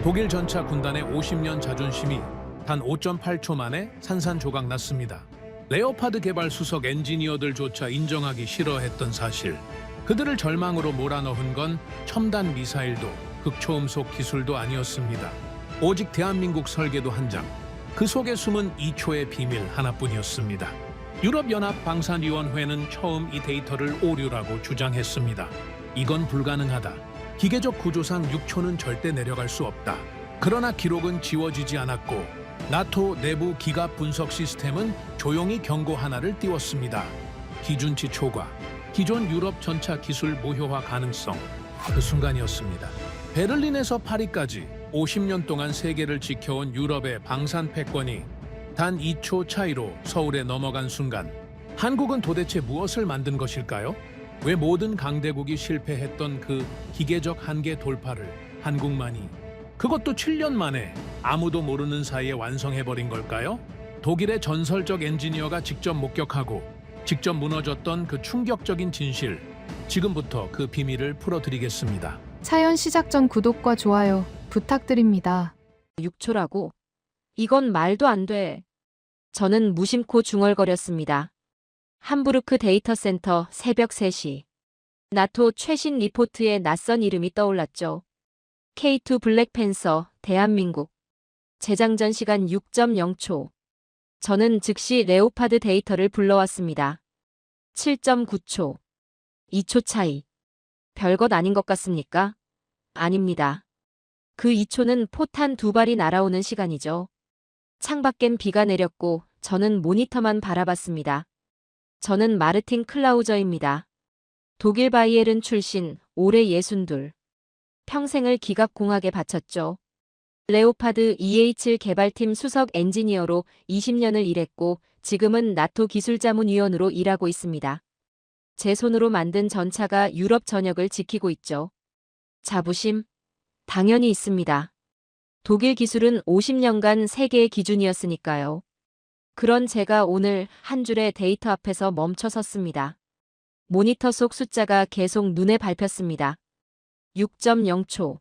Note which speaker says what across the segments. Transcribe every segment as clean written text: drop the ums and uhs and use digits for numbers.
Speaker 1: 독일 전차 군단의 50년 자존심이 단 5.8초 만에 산산조각 났습니다. 레오파드 개발 수석 엔지니어들조차 인정하기 싫어했던 사실. 그들을 절망으로 몰아넣은 건 첨단 미사일도 극초음속 기술도 아니었습니다. 오직 대한민국 설계도 한 장. 그 속에 숨은 2초의 비밀 하나뿐이었습니다. 유럽연합 방산위원회는 처음 이 데이터를 오류라고 주장했습니다. 이건 불가능하다. 기계적 구조상 6초는 절대 내려갈 수 없다. 그러나 기록은 지워지지 않았고 나토 내부 기갑 분석 시스템은 조용히 경고 하나를 띄웠습니다. 기준치 초과, 기존 유럽 전차 기술 무효화 가능성. 그 순간이었습니다. 베를린에서 파리까지 50년 동안 세계를 지켜온 유럽의 방산 패권이 단 2초 차이로 서울에 넘어간 순간, 한국은 도대체 무엇을 만든 것일까요? 왜 모든 강대국이 실패했던 그 기계적 한계 돌파를 한국만이, 그것도 7년 만에 아무도 모르는 사이에 완성해버린 걸까요? 독일의 전설적 엔지니어가 직접 목격하고 직접 무너졌던 그 충격적인 진실, 지금부터 그 비밀을 풀어드리겠습니다.
Speaker 2: 사연 시작 전 구독과 좋아요 부탁드립니다.
Speaker 3: 6초라고? 이건 말도 안 돼. 저는 무심코 중얼거렸습니다. 함부르크 데이터 센터 새벽 3시. 나토 최신 리포트에 낯선 이름이 떠올랐죠. K2 블랙팬서 대한민국. 재장전 시간 6.0초. 저는 즉시 레오파드 데이터를 불러왔습니다. 7.9초. 2초 차이. 별것 아닌 것 같습니까? 아닙니다. 그 2초는 포탄 2발이 날아오는 시간이죠. 창밖엔 비가 내렸고 저는 모니터만 바라봤습니다. 저는 마르틴 클라우저입니다. 독일 바이에른 출신, 올해 62. 평생을 기갑공학에 바쳤죠. 레오파드 EH 개발팀 수석 엔지니어로 20년을 일했고 지금은 나토 기술자문위원으로 일하고 있습니다. 제 손으로 만든 전차가 유럽 전역을 지키고 있죠. 자부심? 당연히 있습니다. 독일 기술은 50년간 세계의 기준이었으니까요. 그런 제가 오늘 한 줄의 데이터 앞에서 멈춰 섰습니다. 모니터 속 숫자가 계속 눈에 밟혔습니다. 6.0초.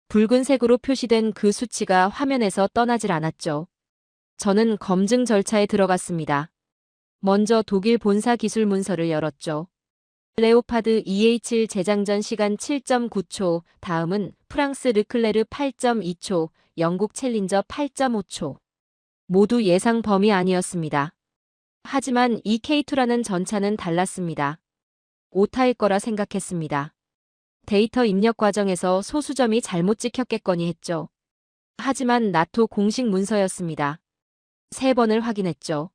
Speaker 3: 붉은색으로 표시된 그 수치가 화면에서 떠나질 않았죠. 저는 검증 절차에 들어갔습니다. 먼저 독일 본사 기술 문서를 열었죠. 레오파드 EH 재장전 시간 7.9초, 다음은 프랑스 르클레르 8.2초, 영국 챌린저 8.5초. 모두 예상 범위 아니었습니다. 하지만 이 K2라는 전차는 달랐습니다. 오타일 거라 생각했습니다. 데이터 입력 과정에서 소수점이 잘못 찍혔겠거니 했죠. 하지만 나토 공식 문서였습니다. 3번을 확인했죠.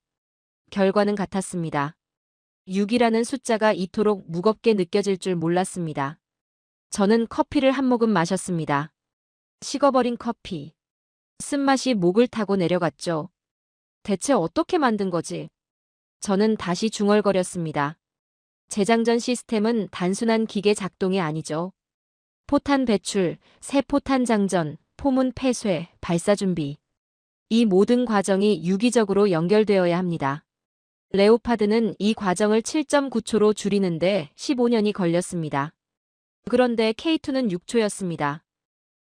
Speaker 3: 결과는 같았습니다. 6이라는 숫자가 이토록 무겁게 느껴질 줄 몰랐습니다. 저는 커피를 한 모금 마셨습니다. 식어버린 커피. 쓴맛이 목을 타고 내려갔죠. 대체 어떻게 만든 거지? 저는 다시 중얼거렸습니다. 재장전 시스템은 단순한 기계 작동이 아니죠. 포탄 배출, 새 포탄 장전, 포문 폐쇄, 발사 준비. 이 모든 과정이 유기적으로 연결되어야 합니다. 레오파드는 이 과정을 7.9초로 줄이는데 15년이 걸렸습니다. 그런데 K2는 6초였습니다.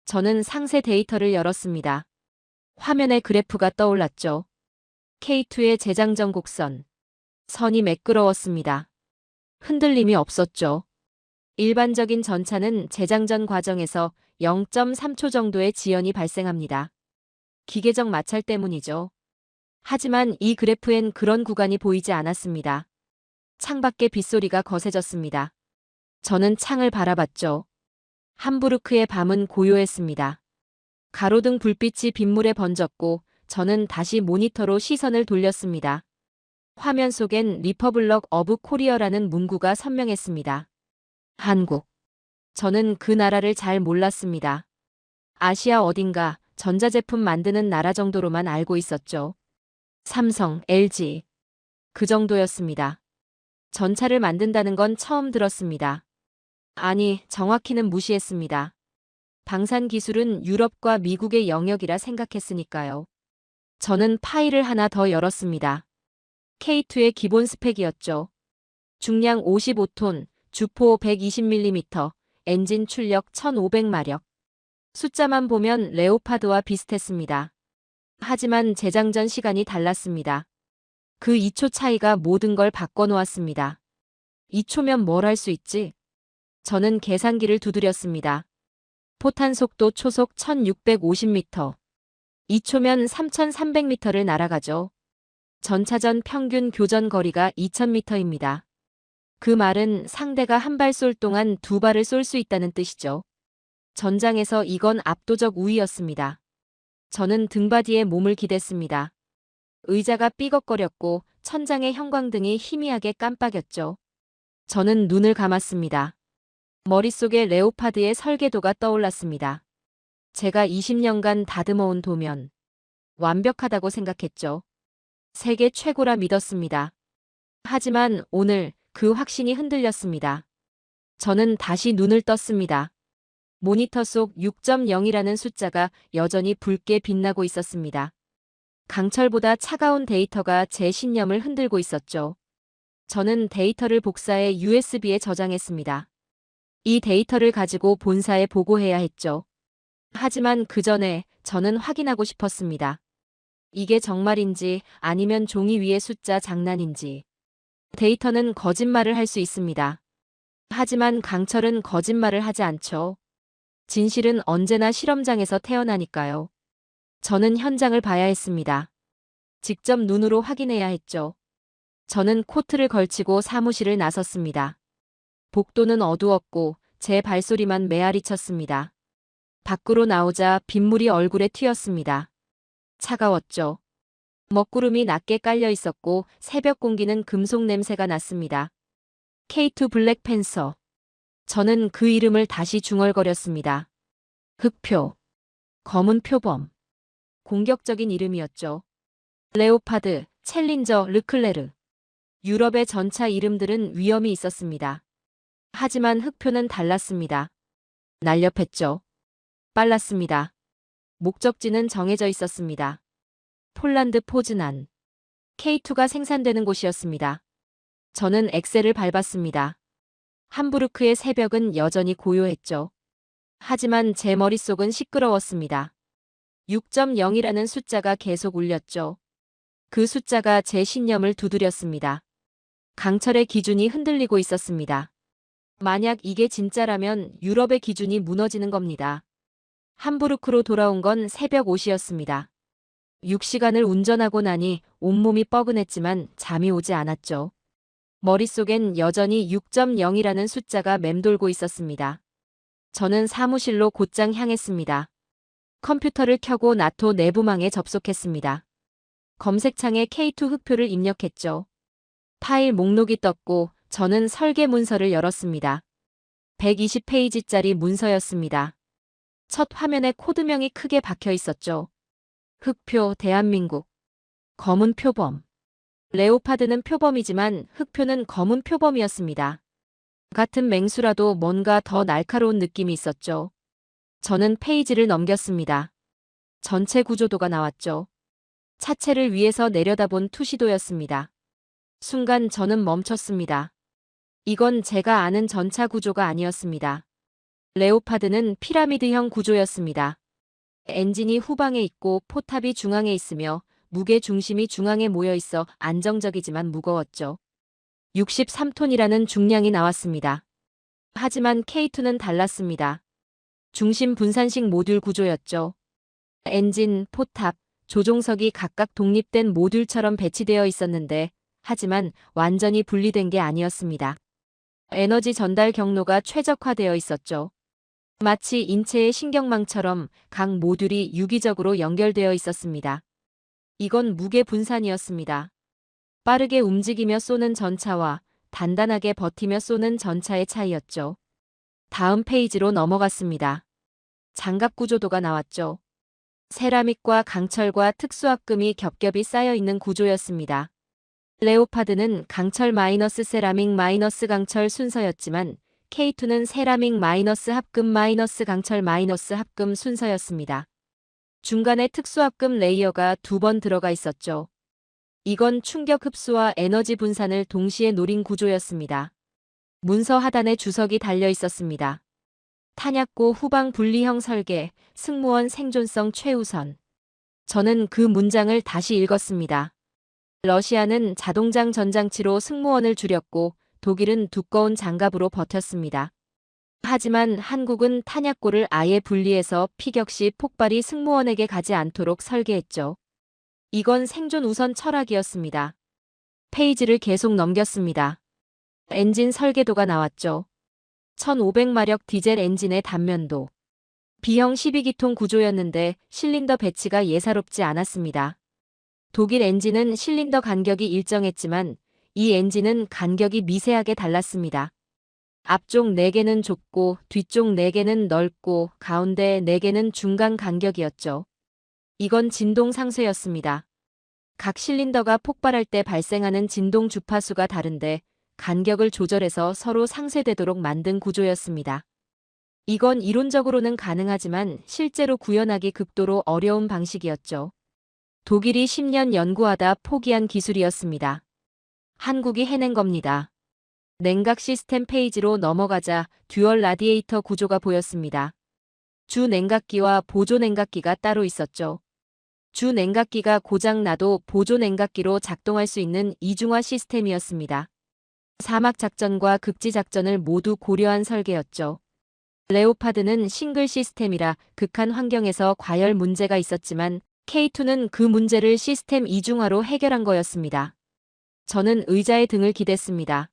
Speaker 3: 저는 상세 데이터를 열었습니다. 화면에 그래프가 떠올랐죠. K2의 재장전 곡선. 선이 매끄러웠습니다. 흔들림이 없었죠. 일반적인 전차는 재장전 과정에서 0.3초 정도의 지연이 발생합니다. 기계적 마찰 때문이죠. 하지만 이 그래프엔 그런 구간이 보이지 않았습니다. 창밖에 빗소리가 거세졌습니다. 저는 창을 바라봤죠. 함부르크의 밤은 고요했습니다. 가로등 불빛이 빗물에 번졌고 저는 다시 모니터로 시선을 돌렸습니다. 화면 속엔 리퍼블럭 어브 코리어라는 문구가 선명했습니다. 한국. 저는 그 나라를 잘 몰랐습니다. 아시아 어딘가 전자제품 만드는 나라 정도로만 알고 있었죠. 삼성, LG. 그 정도였습니다. 전차를 만든다는 건 처음 들었습니다. 아니, 정확히는 무시했습니다. 방산 기술은 유럽과 미국의 영역이라 생각했으니까요. 저는 파일을 하나 더 열었습니다. K2의 기본 스펙이었죠. 중량 55톤, 주포 120mm, 엔진 출력 1500마력. 숫자만 보면 레오파드와 비슷했습니다. 하지만 재장전 시간이 달랐습니다. 그 2초 차이가 모든 걸 바꿔놓았습니다. 2초면 뭘 할 수 있지? 저는 계산기를 두드렸습니다. 포탄 속도 초속 1650m. 2초면 3300m를 날아가죠. 전차전 평균 교전 거리가 2000m입니다. 그 말은 상대가 한 발 쏠 동안 두 발을 쏠 수 있다는 뜻이죠. 전장에서 이건 압도적 우위였습니다. 저는 등받이에 몸을 기댔습니다. 의자가 삐걱거렸고 천장의 형광등이 희미하게 깜빡였죠. 저는 눈을 감았습니다. 머릿속에 레오파드의 설계도가 떠올랐습니다. 제가 20년간 다듬어온 도면. 완벽하다고 생각했죠. 세계 최고라 믿었습니다. 하지만 오늘 그 확신이 흔들렸습니다. 저는 다시 눈을 떴습니다. 모니터 속 6.0이라는 숫자가 여전히 붉게 빛나고 있었습니다. 강철보다 차가운 데이터가 제 신념을 흔들고 있었죠. 저는 데이터를 복사해 USB에 저장했습니다. 이 데이터를 가지고 본사에 보고해야 했죠. 하지만 그 전에 저는 확인하고 싶었습니다. 이게 정말인지 아니면 종이 위의 숫자 장난인지. 데이터는 거짓말을 할 수 있습니다. 하지만 강철은 거짓말을 하지 않죠. 진실은 언제나 실험장에서 태어나니까요. 저는 현장을 봐야 했습니다. 직접 눈으로 확인해야 했죠. 저는 코트를 걸치고 사무실을 나섰습니다. 복도는 어두웠고 제 발소리만 메아리 쳤습니다. 밖으로 나오자 빗물이 얼굴에 튀었습니다. 차가웠죠. 먹구름이 낮게 깔려 있었고 새벽 공기는 금속 냄새가 났습니다. K2 블랙팬서. 저는 그 이름을 다시 중얼거렸습니다. 흑표. 검은 표범. 공격적인 이름이었죠. 레오파드, 챌린저, 르클레르. 유럽의 전차 이름들은 위험이 있었습니다. 하지만 흑표는 달랐습니다. 날렵했죠. 빨랐습니다. 목적지는 정해져 있었습니다. 폴란드 포즈난. K2가 생산되는 곳이었습니다. 저는 엑셀을 밟았습니다. 함부르크의 새벽은 여전히 고요했죠. 하지만 제 머릿속은 시끄러웠습니다. 6.0이라는 숫자가 계속 울렸죠. 그 숫자가 제 신념을 두드렸습니다. 강철의 기준이 흔들리고 있었습니다. 만약 이게 진짜라면 유럽의 기준이 무너지는 겁니다. 함부르크로 돌아온 건 새벽 5시였습니다. 6시간을 운전하고 나니 온몸이 뻐근했지만 잠이 오지 않았죠. 머릿속엔 여전히 6.0이라는 숫자가 맴돌고 있었습니다. 저는 사무실로 곧장 향했습니다. 컴퓨터를 켜고 나토 내부망에 접속했습니다. 검색창에 K2 흑표를 입력했죠. 파일 목록이 떴고 저는 설계 문서를 열었습니다. 120페이지짜리 문서였습니다. 첫 화면에 코드명이 크게 박혀 있었죠. 흑표 대한민국. 검은 표범. 레오파드는 표범이지만 흑표는 검은 표범이었습니다. 같은 맹수라도 뭔가 더 날카로운 느낌이 있었죠. 저는 페이지를 넘겼습니다. 전체 구조도가 나왔죠. 차체를 위에서 내려다본 투시도였습니다. 순간 저는 멈췄습니다. 이건 제가 아는 전차 구조가 아니었습니다. 레오파드는 피라미드형 구조였습니다. 엔진이 후방에 있고 포탑이 중앙에 있으며 무게 중심이 중앙에 모여 있어 안정적이지만 무거웠죠. 63톤이라는 중량이 나왔습니다. 하지만 K2는 달랐습니다. 중심 분산식 모듈 구조였죠. 엔진, 포탑, 조종석이 각각 독립된 모듈처럼 배치되어 있었는데 하지만 완전히 분리된 게 아니었습니다. 에너지 전달 경로가 최적화되어 있었죠. 마치 인체의 신경망처럼 각 모듈이 유기적으로 연결되어 있었습니다. 이건 무게 분산이었습니다. 빠르게 움직이며 쏘는 전차와 단단하게 버티며 쏘는 전차의 차이였죠. 다음 페이지로 넘어갔습니다. 장갑 구조도가 나왔죠. 세라믹과 강철과 특수합금이 겹겹이 쌓여 있는 구조였습니다. 레오파드는 강철 마이너스 세라믹 마이너스 강철 순서였지만 K2는 세라믹 마이너스 합금 마이너스 강철 마이너스 합금 순서였습니다. 중간에 특수합금 레이어가 2번 들어가 있었죠. 이건 충격 흡수와 에너지 분산을 동시에 노린 구조였습니다. 문서 하단에 주석이 달려 있었습니다. 탄약고 후방 분리형 설계, 승무원 생존성 최우선. 저는 그 문장을 다시 읽었습니다. 러시아는 자동장 전장치로 승무원을 줄였고 독일은 두꺼운 장갑으로 버텼습니다. 하지만 한국은 탄약고를 아예 분리해서 피격 시 폭발이 승무원에게 가지 않도록 설계했죠. 이건 생존 우선 철학이었습니다. 페이지를 계속 넘겼습니다. 엔진 설계도가 나왔죠. 1500마력 디젤 엔진의 단면도. B형 12기통 구조였는데 실린더 배치가 예사롭지 않았습니다. 독일 엔진은 실린더 간격이 일정했지만 이 엔진은 간격이 미세하게 달랐습니다. 앞쪽 4개는 좁고 뒤쪽 4개는 넓고 가운데 4개는 중간 간격이었죠. 이건 진동 상쇄였습니다. 각 실린더가 폭발할 때 발생하는 진동 주파수가 다른데 간격을 조절해서 서로 상쇄되도록 만든 구조였습니다. 이건 이론적으로는 가능하지만 실제로 구현하기 극도로 어려운 방식이었죠. 독일이 10년 연구하다 포기한 기술이었습니다. 한국이 해낸 겁니다. 냉각 시스템 페이지로 넘어가자 듀얼 라디에이터 구조가 보였습니다. 주 냉각기와 보조 냉각기가 따로 있었죠. 주 냉각기가 고장 나도 보조 냉각기로 작동할 수 있는 이중화 시스템이었습니다. 사막 작전과 극지 작전을 모두 고려한 설계였죠. 레오파드는 싱글 시스템이라 극한 환경에서 과열 문제가 있었지만 K2는 그 문제를 시스템 이중화로 해결한 거였습니다. 저는 의자에 등을 기댔습니다.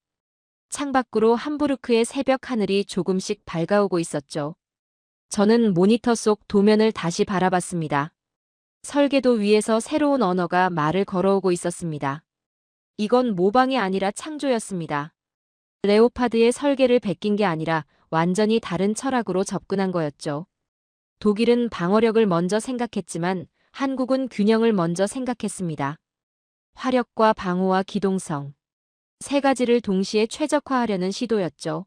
Speaker 3: 창밖으로 함부르크의 새벽 하늘이 조금씩 밝아오고 있었죠. 저는 모니터 속 도면을 다시 바라봤습니다. 설계도 위에서 새로운 언어가 말을 걸어오고 있었습니다. 이건 모방이 아니라 창조였습니다. 레오파드의 설계를 베낀 게 아니라 완전히 다른 철학으로 접근한 거였죠. 독일은 방어력을 먼저 생각했지만 한국은 균형을 먼저 생각했습니다. 화력과 방호와 기동성. 세 가지를 동시에 최적화하려는 시도였죠.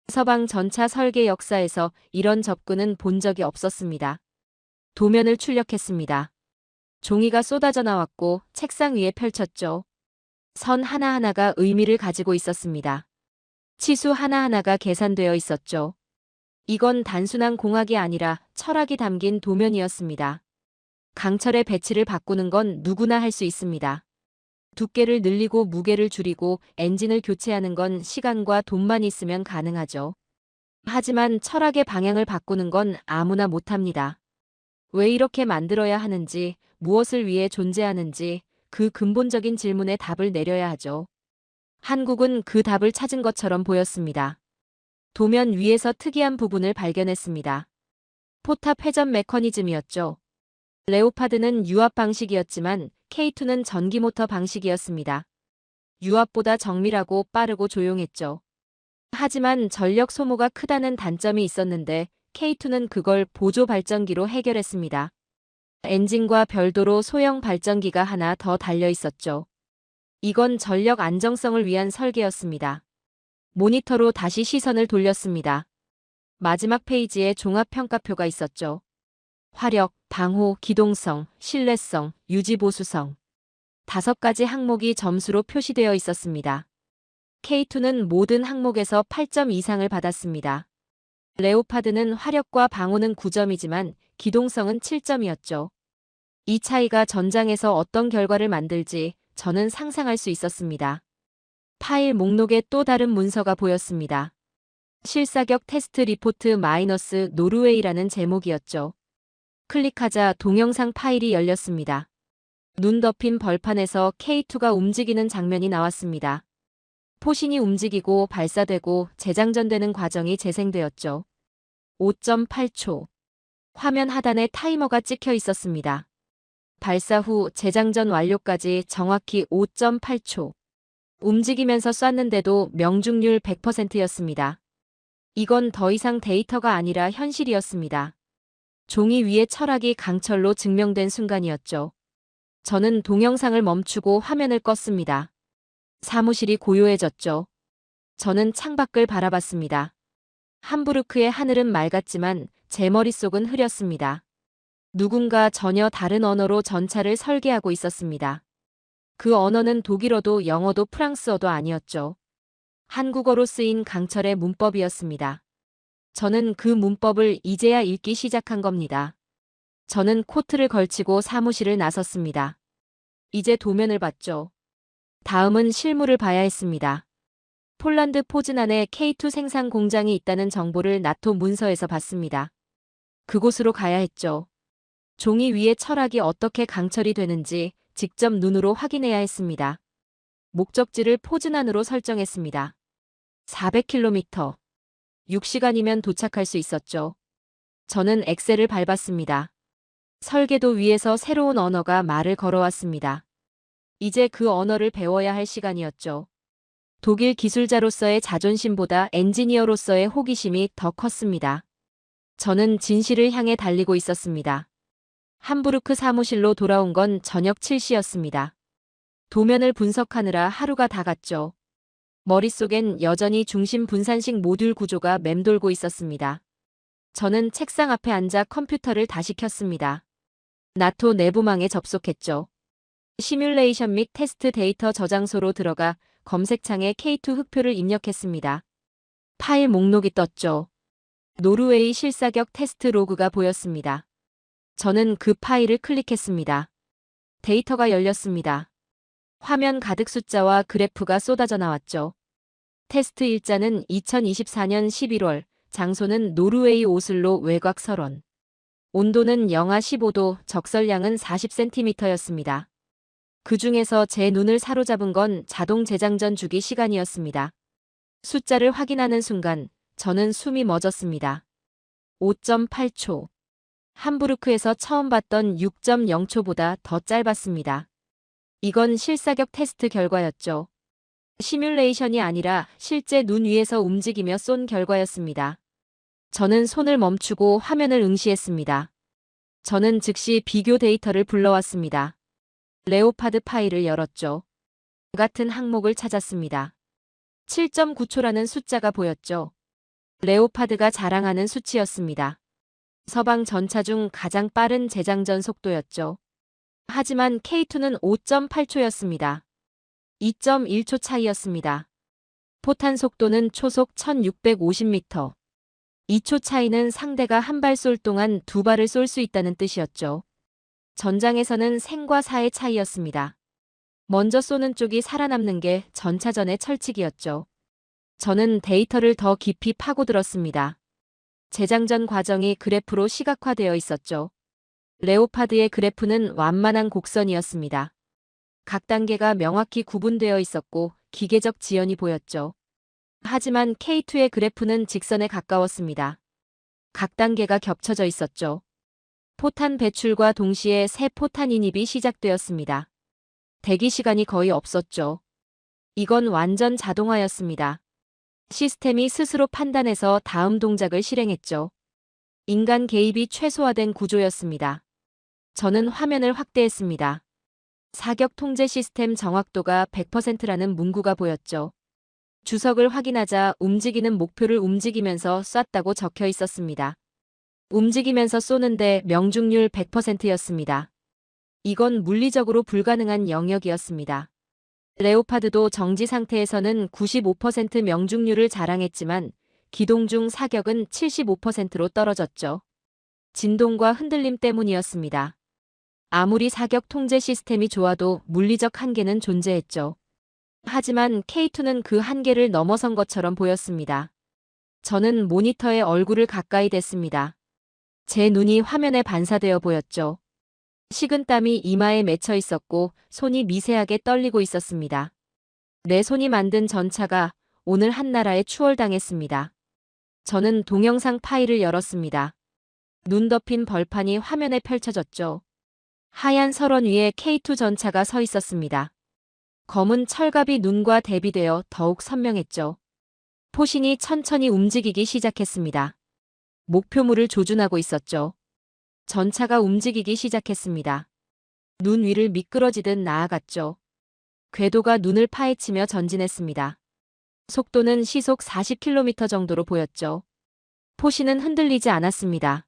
Speaker 3: 서방 전차 설계 역사에서 이런 접근은 본 적이 없었습니다. 도면을 출력했습니다. 종이가 쏟아져 나왔고 책상 위에 펼쳤죠. 선 하나하나가 의미를 가지고 있었습니다. 치수 하나하나가 계산되어 있었죠. 이건 단순한 공학이 아니라 철학이 담긴 도면이었습니다. 강철의 배치를 바꾸는 건 누구나 할 수 있습니다. 두께를 늘리고 무게를 줄이고 엔진을 교체하는 건 시간과 돈만 있으면 가능하죠. 하지만 철학의 방향을 바꾸는 건 아무나 못합니다. 왜 이렇게 만들어야 하는지, 무엇을 위해 존재하는지 그 근본적인 질문에 답을 내려야 하죠. 한국은 그 답을 찾은 것처럼 보였습니다. 도면 위에서 특이한 부분을 발견했습니다. 포탑 회전 메커니즘이었죠. 레오파드는 유압 방식이었지만 K2는 전기 모터 방식이었습니다. 유압보다 정밀하고 빠르고 조용했죠. 하지만 전력 소모가 크다는 단점이 있었는데 K2는 그걸 보조 발전기로 해결했습니다. 엔진과 별도로 소형 발전기가 하나 더 달려 있었죠. 이건 전력 안정성을 위한 설계였습니다. 모니터로 다시 시선을 돌렸습니다. 마지막 페이지에 종합평가표가 있었죠. 화력, 방호, 기동성, 신뢰성, 유지보수성. 5가지 항목이 점수로 표시되어 있었습니다. K2는 모든 항목에서 8점 이상을 받았습니다. 레오파드는 화력과 방호는 9점이지만 기동성은 7점이었죠. 이 차이가 전장에서 어떤 결과를 만들지 저는 상상할 수 있었습니다. 파일 목록에 또 다른 문서가 보였습니다. 실사격 테스트 리포트 마이너스 노르웨이라는 제목이었죠. 클릭하자 동영상 파일이 열렸습니다. 눈 덮인 벌판에서 K2가 움직이는 장면이 나왔습니다. 포신이 움직이고 발사되고 재장전되는 과정이 재생되었죠. 5.8초. 화면 하단에 타이머가 찍혀 있었습니다. 발사 후 재장전 완료까지 정확히 5.8초. 움직이면서 쐈는데도 명중률 100%였습니다. 이건 더 이상 데이터가 아니라 현실이었습니다. 종이 위에 철학이 강철로 증명된 순간이었죠. 저는 동영상을 멈추고 화면을 껐습니다. 사무실이 고요해졌죠. 저는 창밖을 바라봤습니다. 함부르크의 하늘은 맑았지만 제 머릿속은 흐렸습니다. 누군가 전혀 다른 언어로 전차를 설계하고 있었습니다. 그 언어는 독일어도 영어도 프랑스어도 아니었죠. 한국어로 쓰인 강철의 문법이었습니다. 저는 그 문법을 이제야 읽기 시작한 겁니다. 저는 코트를 걸치고 사무실을 나섰습니다. 이제 도면을 봤죠. 다음은 실물을 봐야 했습니다. 폴란드 포즈난에 K2 생산 공장이 있다는 정보를 나토 문서에서 봤습니다. 그곳으로 가야 했죠. 종이 위에 철학이 어떻게 강철이 되는지 직접 눈으로 확인해야 했습니다. 목적지를 포즈난으로 설정했습니다. 400km. 6시간이면 도착할 수 있었죠. 저는 엑셀을 밟았습니다. 설계도 위에서 새로운 언어가 말을 걸어왔습니다. 이제 그 언어를 배워야 할 시간이었죠. 독일 기술자로서의 자존심보다 엔지니어로서의 호기심이 더 컸습니다. 저는 진실을 향해 달리고 있었습니다. 함부르크 사무실로 돌아온 건 저녁 7시였습니다. 도면을 분석하느라 하루가 다 갔죠. 머릿속엔 여전히 중심 분산식 모듈 구조가 맴돌고 있었습니다. 저는 책상 앞에 앉아 컴퓨터를 다시 켰습니다. 나토 내부망에 접속했죠. 시뮬레이션 및 테스트 데이터 저장소로 들어가 검색창에 K2 흑표를 입력했습니다. 파일 목록이 떴죠. 노르웨이 실사격 테스트 로그가 보였습니다. 저는 그 파일을 클릭했습니다. 데이터가 열렸습니다. 화면 가득 숫자와 그래프가 쏟아져 나왔죠. 테스트 일자는 2024년 11월, 장소는 노르웨이 오슬로 외곽 설원. 온도는 영하 15도, 적설량은 40cm였습니다. 그 중에서 제 눈을 사로잡은 건 자동 재장전 주기 시간이었습니다. 숫자를 확인하는 순간 저는 숨이 멎었습니다. 5.8초. 함부르크에서 처음 봤던 6.0초보다 더 짧았습니다. 이건 실사격 테스트 결과였죠. 시뮬레이션이 아니라 실제 눈 위에서 움직이며 쏜 결과였습니다. 저는 손을 멈추고 화면을 응시했습니다. 저는 즉시 비교 데이터를 불러왔습니다. 레오파드 파일을 열었죠. 같은 항목을 찾았습니다. 7.9초라는 숫자가 보였죠. 레오파드가 자랑하는 수치였습니다. 서방 전차 중 가장 빠른 재장전 속도였죠. 하지만 K2는 5.8초였습니다. 2.1초 차이였습니다. 포탄 속도는 초속 1650m. 2초 차이는 상대가 한 발 쏠 동안 두 발을 쏠 수 있다는 뜻이었죠. 전장에서는 생과 사의 차이였습니다. 먼저 쏘는 쪽이 살아남는 게 전차전의 철칙이었죠. 저는 데이터를 더 깊이 파고들었습니다. 재장전 과정이 그래프로 시각화되어 있었죠. 레오파드의 그래프는 완만한 곡선이었습니다. 각 단계가 명확히 구분되어 있었고 기계적 지연이 보였죠. 하지만 K2의 그래프는 직선에 가까웠습니다. 각 단계가 겹쳐져 있었죠. 포탄 배출과 동시에 새 포탄 인입이 시작되었습니다. 대기 시간이 거의 없었죠. 이건 완전 자동화였습니다. 시스템이 스스로 판단해서 다음 동작을 실행했죠. 인간 개입이 최소화된 구조였습니다. 저는 화면을 확대했습니다. 사격 통제 시스템 정확도가 100%라는 문구가 보였죠. 주석을 확인하자 움직이는 목표를 움직이면서 쐈다고 적혀 있었습니다. 움직이면서 쏘는데 명중률 100%였습니다. 이건 물리적으로 불가능한 영역이었습니다. 레오파드도 정지 상태에서는 95% 명중률을 자랑했지만 기동 중 사격은 75%로 떨어졌죠. 진동과 흔들림 때문이었습니다. 아무리 사격 통제 시스템이 좋아도 물리적 한계는 존재했죠. 하지만 K2는 그 한계를 넘어선 것처럼 보였습니다. 저는 모니터에 얼굴을 가까이 댔습니다. 제 눈이 화면에 반사되어 보였죠. 식은땀이 이마에 맺혀 있었고 손이 미세하게 떨리고 있었습니다. 내 손이 만든 전차가 오늘 한나라에 추월당했습니다. 저는 동영상 파일을 열었습니다. 눈 덮인 벌판이 화면에 펼쳐졌죠. 하얀 설원 위에 K2 전차가 서 있었습니다. 검은 철갑이 눈과 대비되어 더욱 선명했죠. 포신이 천천히 움직이기 시작했습니다. 목표물을 조준하고 있었죠. 전차가 움직이기 시작했습니다. 눈 위를 미끄러지듯 나아갔죠. 궤도가 눈을 파헤치며 전진했습니다. 속도는 시속 40km 정도로 보였죠. 포신은 흔들리지 않았습니다.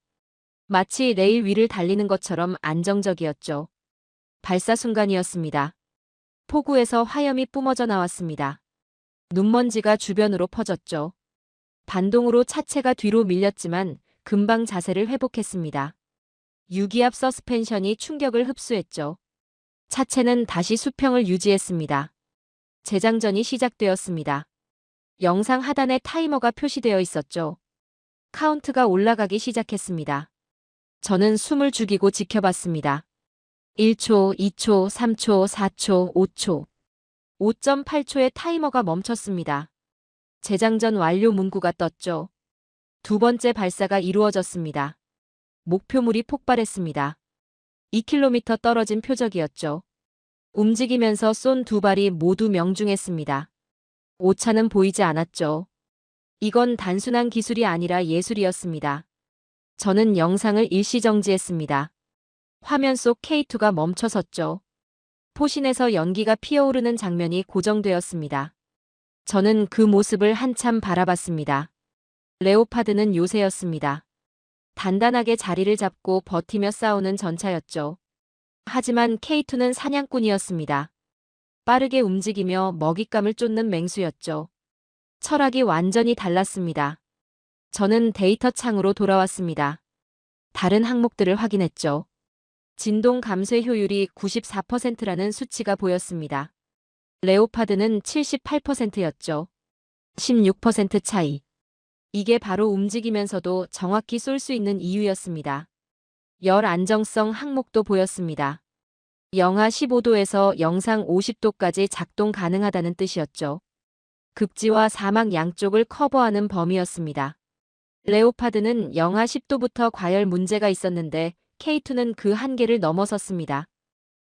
Speaker 3: 마치 레일 위를 달리는 것처럼 안정적이었죠. 발사 순간이었습니다. 포구에서 화염이 뿜어져 나왔습니다. 눈먼지가 주변으로 퍼졌죠. 반동으로 차체가 뒤로 밀렸지만 금방 자세를 회복했습니다. 유기압 서스펜션이 충격을 흡수했죠. 차체는 다시 수평을 유지했습니다. 재장전이 시작되었습니다. 영상 하단에 타이머가 표시되어 있었죠. 카운트가 올라가기 시작했습니다. 저는 숨을 죽이고 지켜봤습니다. 1초, 2초, 3초, 4초, 5초. 5.8초의 타이머가 멈췄습니다. 재장전 완료 문구가 떴죠. 두 번째 발사가 이루어졌습니다. 목표물이 폭발했습니다. 2km 떨어진 표적이었죠. 움직이면서 쏜 두 발이 모두 명중했습니다. 오차는 보이지 않았죠. 이건 단순한 기술이 아니라 예술이었습니다. 저는 영상을 일시정지했습니다. 화면 속 K2가 멈춰섰죠. 포신에서 연기가 피어오르는 장면이 고정되었습니다. 저는 그 모습을 한참 바라봤습니다. 레오파드는 요새였습니다. 단단하게 자리를 잡고 버티며 싸우는 전차였죠. 하지만 K2는 사냥꾼이었습니다. 빠르게 움직이며 먹잇감을 쫓는 맹수였죠. 철학이 완전히 달랐습니다. 저는 데이터 창으로 돌아왔습니다. 다른 항목들을 확인했죠. 진동 감쇄 효율이 94%라는 수치가 보였습니다. 레오파드는 78%였죠. 16% 차이. 이게 바로 움직이면서도 정확히 쏠 수 있는 이유였습니다. 열 안정성 항목도 보였습니다. 영하 15도에서 영상 50도까지 작동 가능하다는 뜻이었죠. 극지와 사막 양쪽을 커버하는 범위였습니다. 레오파드는 영하 10도부터 과열 문제가 있었는데 K2는 그 한계를 넘어섰습니다.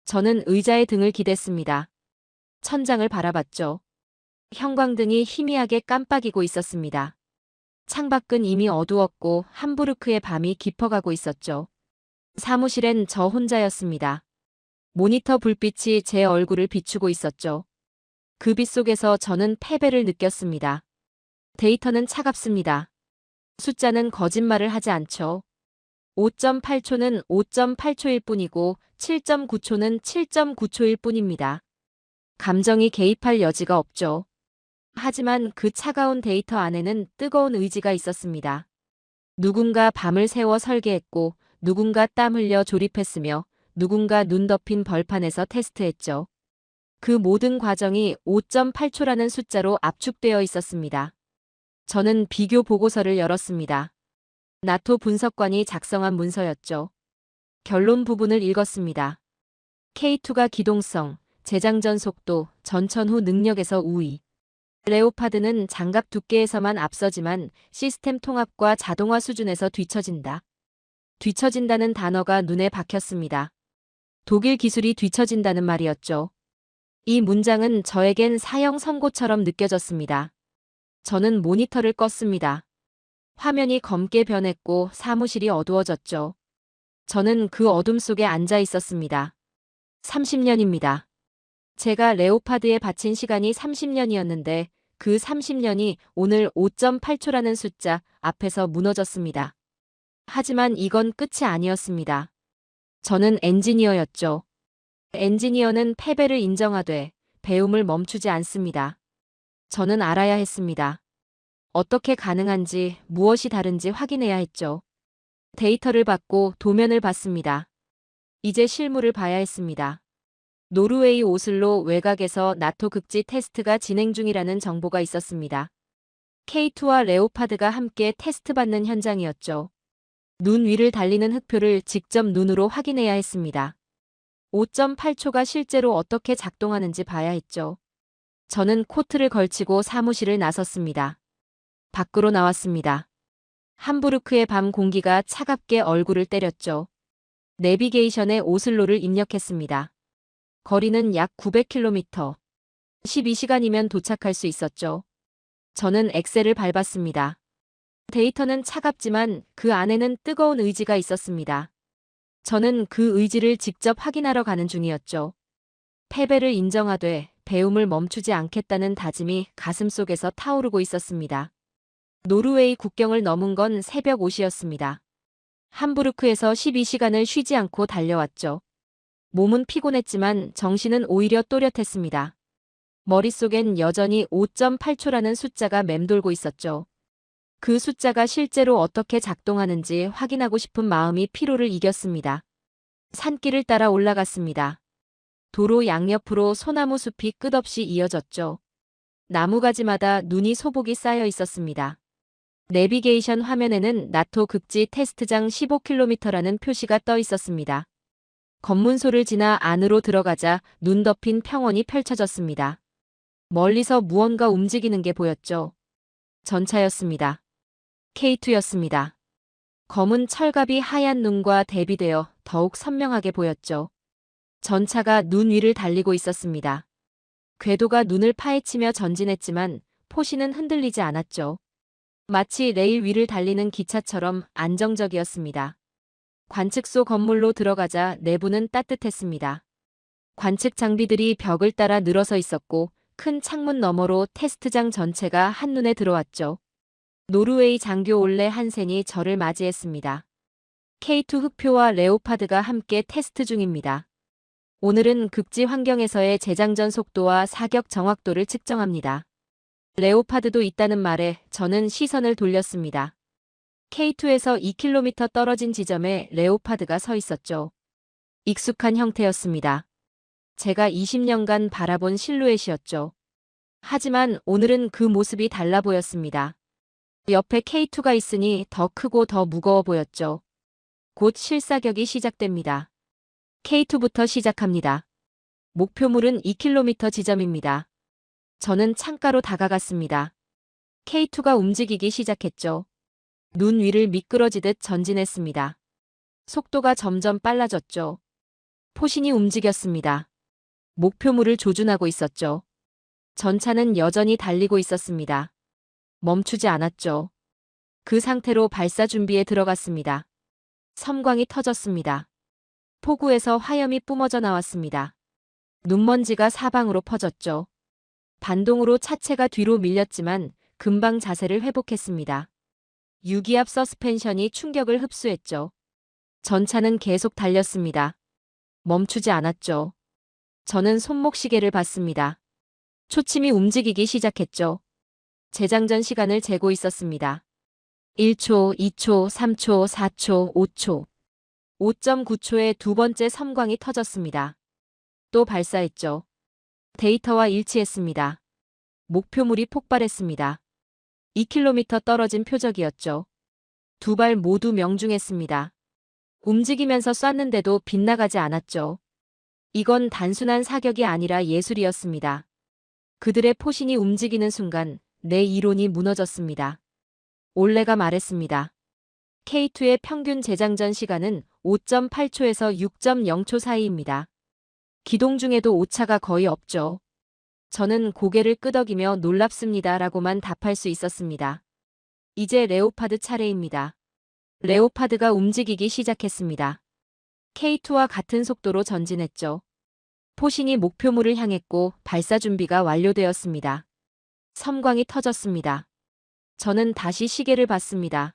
Speaker 3: 저는 의자에 등을 기댔습니다. 천장을 바라봤죠. 형광등이 희미하게 깜빡이고 있었습니다. 창밖은 이미 어두웠고 함부르크의 밤이 깊어가고 있었죠. 사무실엔 저 혼자였습니다. 모니터 불빛이 제 얼굴을 비추고 있었죠. 그 빛 속에서 저는 패배를 느꼈습니다. 데이터는 차갑습니다. 숫자는 거짓말을 하지 않죠. 5.8초는 5.8초일 뿐이고 7.9초는 7.9초일 뿐입니다. 감정이 개입할 여지가 없죠. 하지만 그 차가운 데이터 안에는 뜨거운 의지가 있었습니다. 누군가 밤을 새워 설계했고 누군가 땀 흘려 조립했으며 누군가 눈 덮인 벌판에서 테스트했죠. 그 모든 과정이 5.8초라는 숫자로 압축되어 있었습니다. 저는 비교 보고서를 열었습니다. 나토 분석관이 작성한 문서였죠. 결론 부분을 읽었습니다. K2가 기동성, 재장전 속도, 전천 후 능력에서 우위. 레오파드는 장갑 두께에서만 앞서지만 시스템 통합과 자동화 수준에서 뒤처진다. 뒤처진다는 단어가 눈에 박혔습니다. 독일 기술이 뒤처진다는 말이었죠. 이 문장은 저에겐 사형 선고처럼 느껴졌습니다. 저는 모니터를 껐습니다. 화면이 검게 변했고 사무실이 어두워졌죠. 저는 그 어둠 속에 앉아 있었습니다. 30년입니다. 제가 레오파드에 바친 시간이 30년이었는데 그 30년이 오늘 5.8초라는 숫자 앞에서 무너졌습니다. 하지만 이건 끝이 아니었습니다. 저는 엔지니어였죠. 엔지니어는 패배를 인정하되 배움을 멈추지 않습니다. 저는 알아야 했습니다. 어떻게 가능한지, 무엇이 다른지 확인해야 했죠. 데이터를 받고 도면을 봤습니다. 이제 실물을 봐야 했습니다. 노르웨이 오슬로 외곽에서 나토 극지 테스트가 진행 중이라는 정보가 있었습니다. K2와 레오파드가 함께 테스트받는 현장이었죠. 눈 위를 달리는 흑표를 직접 눈으로 확인해야 했습니다. 5.8초가 실제로 어떻게 작동하는지 봐야 했죠. 저는 코트를 걸치고 사무실을 나섰습니다. 밖으로 나왔습니다. 함부르크의 밤 공기가 차갑게 얼굴을 때렸죠. 내비게이션에 오슬로를 입력했습니다. 거리는 약 900km. 12시간이면 도착할 수 있었죠. 저는 엑셀을 밟았습니다. 데이터는 차갑지만 그 안에는 뜨거운 의지가 있었습니다. 저는 그 의지를 직접 확인하러 가는 중이었죠. 패배를 인정하되 배움을 멈추지 않겠다는 다짐이 가슴속에서 타오르고 있었습니다. 노르웨이 국경을 넘은 건 새벽 5시였습니다. 함부르크에서 12시간을 쉬지 않고 달려왔죠. 몸은 피곤했지만 정신은 오히려 또렷했습니다. 머릿속엔 여전히 5.8초라는 숫자가 맴돌고 있었죠. 그 숫자가 실제로 어떻게 작동하는지 확인하고 싶은 마음이 피로를 이겼습니다. 산길을 따라 올라갔습니다. 도로 양옆으로 소나무 숲이 끝없이 이어졌죠. 나무가지마다 눈이 소복이 쌓여 있었습니다. 내비게이션 화면에는 나토 극지 테스트장 15km라는 표시가 떠 있었습니다. 검문소를 지나 안으로 들어가자 눈 덮인 평원이 펼쳐졌습니다. 멀리서 무언가 움직이는 게 보였죠. 전차였습니다. K2였습니다. 검은 철갑이 하얀 눈과 대비되어 더욱 선명하게 보였죠. 전차가 눈 위를 달리고 있었습니다. 궤도가 눈을 파헤치며 전진했지만 포신은 흔들리지 않았죠. 마치 레일 위를 달리는 기차처럼 안정적이었습니다. 관측소 건물로 들어가자 내부는 따뜻했습니다. 관측 장비들이 벽을 따라 늘어서 있었고 큰 창문 너머로 테스트장 전체가 한눈에 들어왔죠. 노르웨이 장교 올레 한센이 저를 맞이했습니다. K2 흑표와 레오파드가 함께 테스트 중입니다. 오늘은 극지 환경에서의 재장전 속도와 사격 정확도를 측정합니다. 레오파드도 있다는 말에 저는 시선을 돌렸습니다. K2에서 2km 떨어진 지점에 레오파드가 서 있었죠. 익숙한 형태였습니다. 제가 20년간 바라본 실루엣이었죠. 하지만 오늘은 그 모습이 달라 보였습니다. 옆에 K2가 있으니 더 크고 더 무거워 보였죠. 곧 실사격이 시작됩니다. K2부터 시작합니다. 목표물은 2km 지점입니다. 저는 창가로 다가갔습니다. K2가 움직이기 시작했죠. 눈 위를 미끄러지듯 전진했습니다. 속도가 점점 빨라졌죠. 포신이 움직였습니다. 목표물을 조준하고 있었죠. 전차는 여전히 달리고 있었습니다. 멈추지 않았죠. 그 상태로 발사 준비에 들어갔습니다. 섬광이 터졌습니다. 포구에서 화염이 뿜어져 나왔습니다. 눈먼지가 사방으로 퍼졌죠. 반동으로 차체가 뒤로 밀렸지만 금방 자세를 회복했습니다. 유기압 서스펜션이 충격을 흡수했죠. 전차는 계속 달렸습니다. 멈추지 않았죠. 저는 손목시계를 봤습니다. 초침이 움직이기 시작했죠. 재장전 시간을 재고 있었습니다. 1초, 2초, 3초, 4초, 5초. 5.9초에 두 번째 섬광이 터졌습니다. 또 발사했죠. 데이터와 일치했습니다. 목표물이 폭발했습니다. 2km 떨어진 표적이었죠. 두 발 모두 명중했습니다. 움직이면서 쐈는데도 빗나가지 않았죠. 이건 단순한 사격이 아니라 예술이었습니다. 그들의 포신이 움직이는 순간 내 이론이 무너졌습니다. 올레가 말했습니다. K2의 평균 재장전 시간은 5.8초에서 6.0초 사이입니다. 기동 중에도 오차가 거의 없죠. 저는 고개를 끄덕이며 놀랍습니다 라고만 답할 수 있었습니다. 이제 레오파드 차례입니다. 레오파드가 움직이기 시작했습니다. K2와 같은 속도로 전진했죠. 포신이 목표물을 향했고 발사 준비가 완료되었습니다. 섬광이 터졌습니다. 저는 다시 시계를 봤습니다.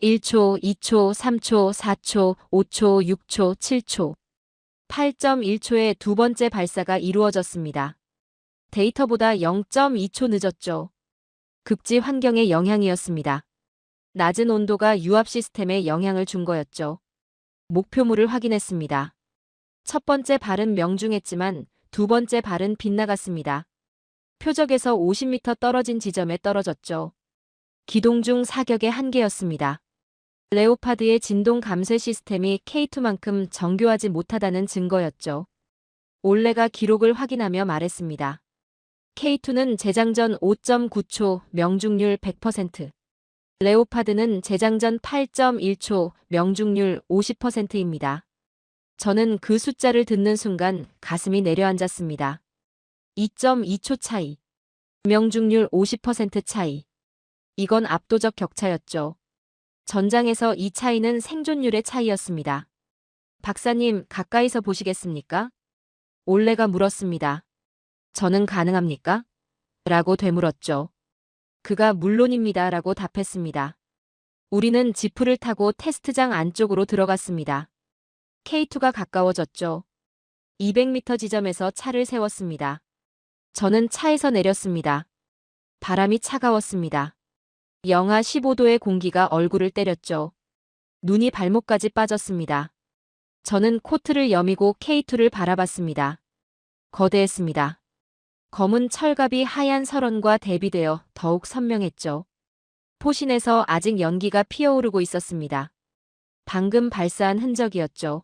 Speaker 3: 1초, 2초, 3초, 4초, 5초, 6초, 7초. 8.1초에 두 번째 발사가 이루어졌습니다. 데이터보다 0.2초 늦었죠. 극지 환경의 영향이었습니다. 낮은 온도가 유압 시스템에 영향을 준 거였죠. 목표물을 확인했습니다. 첫 번째 발은 명중했지만 두 번째 발은 빗나갔습니다. 표적에서 50m 떨어진 지점에 떨어졌죠. 기동 중 사격의 한계였습니다. 레오파드의 진동 감쇄 시스템이 K2만큼 정교하지 못하다는 증거였죠. 올레가 기록을 확인하며 말했습니다. K2는 재장전 5.9초, 명중률 100%. 레오파드는 재장전 8.1초, 명중률 50%입니다. 저는 그 숫자를 듣는 순간 가슴이 내려앉았습니다. 2.2초 차이. 명중률 50% 차이. 이건 압도적 격차였죠. 전장에서 이 차이는 생존율의 차이였습니다. 박사님, 가까이서 보시겠습니까? 올레가 물었습니다. 저는 가능합니까? 라고 되물었죠. 그가 물론입니다 라고 답했습니다. 우리는 지프를 타고 테스트장 안쪽으로 들어갔습니다. K2가 가까워졌죠. 200m 지점에서 차를 세웠습니다. 저는 차에서 내렸습니다. 바람이 차가웠습니다. 영하 15도의 공기가 얼굴을 때렸죠. 눈이 발목까지 빠졌습니다. 저는 코트를 여미고 K2를 바라봤습니다. 거대했습니다. 검은 철갑이 하얀 설원과 대비되어 더욱 선명했죠. 포신에서 아직 연기가 피어오르고 있었습니다. 방금 발사한 흔적이었죠.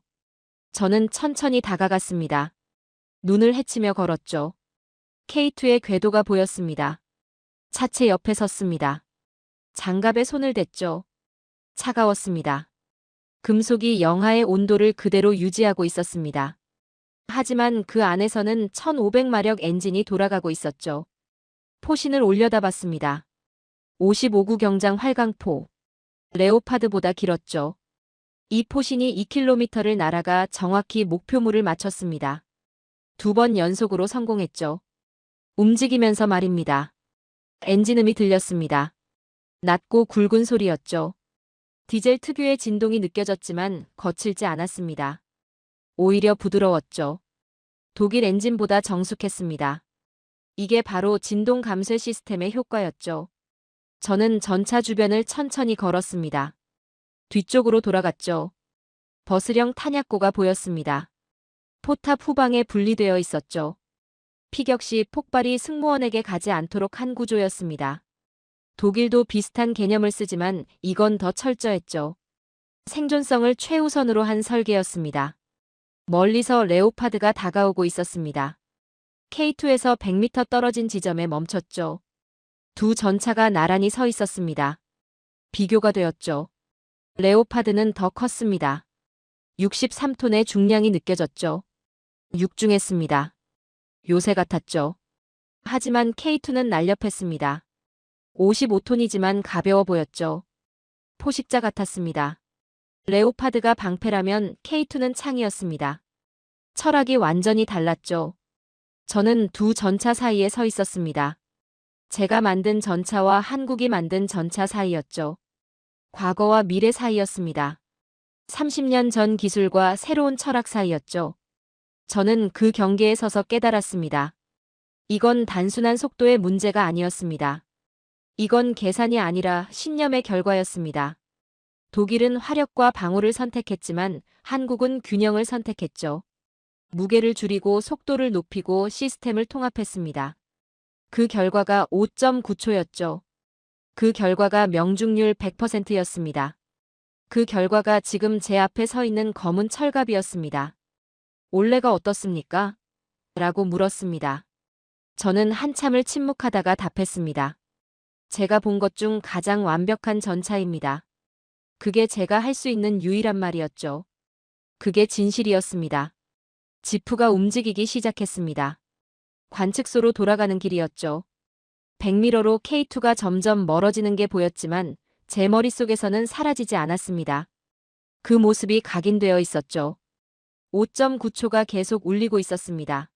Speaker 3: 저는 천천히 다가갔습니다. 눈을 헤치며 걸었죠. K2의 궤도가 보였습니다. 차체 옆에 섰습니다. 장갑에 손을 댔죠. 차가웠습니다. 금속이 영하의 온도를 그대로 유지하고 있었습니다. 하지만 그 안에서는 1500마력 엔진이 돌아가고 있었죠. 포신을 올려다봤습니다. 55구 경장 활강포. 레오파드보다 길었죠. 이 포신이 2km를 날아가 정확히 목표물을 맞췄습니다. 2번 연속으로 성공했죠. 움직이면서 말입니다. 엔진음이 들렸습니다. 낮고 굵은 소리였죠. 디젤 특유의 진동이 느껴졌지만 거칠지 않았습니다. 오히려 부드러웠죠. 독일 엔진보다 정숙했습니다. 이게 바로 진동 감쇄 시스템의 효과였죠. 저는 전차 주변을 천천히 걸었습니다. 뒤쪽으로 돌아갔죠. 버스령 탄약고가 보였습니다. 포탑 후방에 분리되어 있었죠. 피격 시 폭발이 승무원에게 가지 않도록 한 구조였습니다. 독일도 비슷한 개념을 쓰지만 이건 더 철저했죠. 생존성을 최우선으로 한 설계였습니다. 멀리서 레오파드가 다가오고 있었습니다. K2에서 100m 떨어진 지점에 멈췄죠. 두 전차가 나란히 서 있었습니다. 비교가 되었죠. 레오파드는 더 컸습니다. 63톤의 중량이 느껴졌죠. 육중했습니다. 요새 같았죠. 하지만 K2는 날렵했습니다. 55톤이지만 가벼워 보였죠. 포식자 같았습니다. 레오파드가 방패라면 K2는 창이었습니다. 철학이 완전히 달랐죠. 저는 두 전차 사이에 서 있었습니다. 제가 만든 전차와 한국이 만든 전차 사이였죠. 과거와 미래 사이였습니다. 30년 전 기술과 새로운 철학 사이였죠. 저는 그 경계에 서서 깨달았습니다. 이건 단순한 속도의 문제가 아니었습니다. 이건 계산이 아니라 신념의 결과였습니다. 독일은 화력과 방어를 선택했지만 한국은 균형을 선택했죠. 무게를 줄이고 속도를 높이고 시스템을 통합했습니다. 그 결과가 5.9초였죠. 그 결과가 명중률 100%였습니다. 그 결과가 지금 제 앞에 서 있는 검은 철갑이었습니다. 올해가 어떻습니까? 라고 물었습니다. 저는 한참을 침묵하다가 답했습니다. 제가 본 것 중 가장 완벽한 전차입니다. 그게 제가 할 수 있는 유일한 말이었죠. 그게 진실이었습니다. 지프가 움직이기 시작했습니다. 관측소로 돌아가는 길이었죠. 100m로 K2가 점점 멀어지는 게 보였지만 제 머릿속에서는 사라지지 않았습니다. 그 모습이 각인되어 있었죠. 5.9초가 계속 울리고 있었습니다.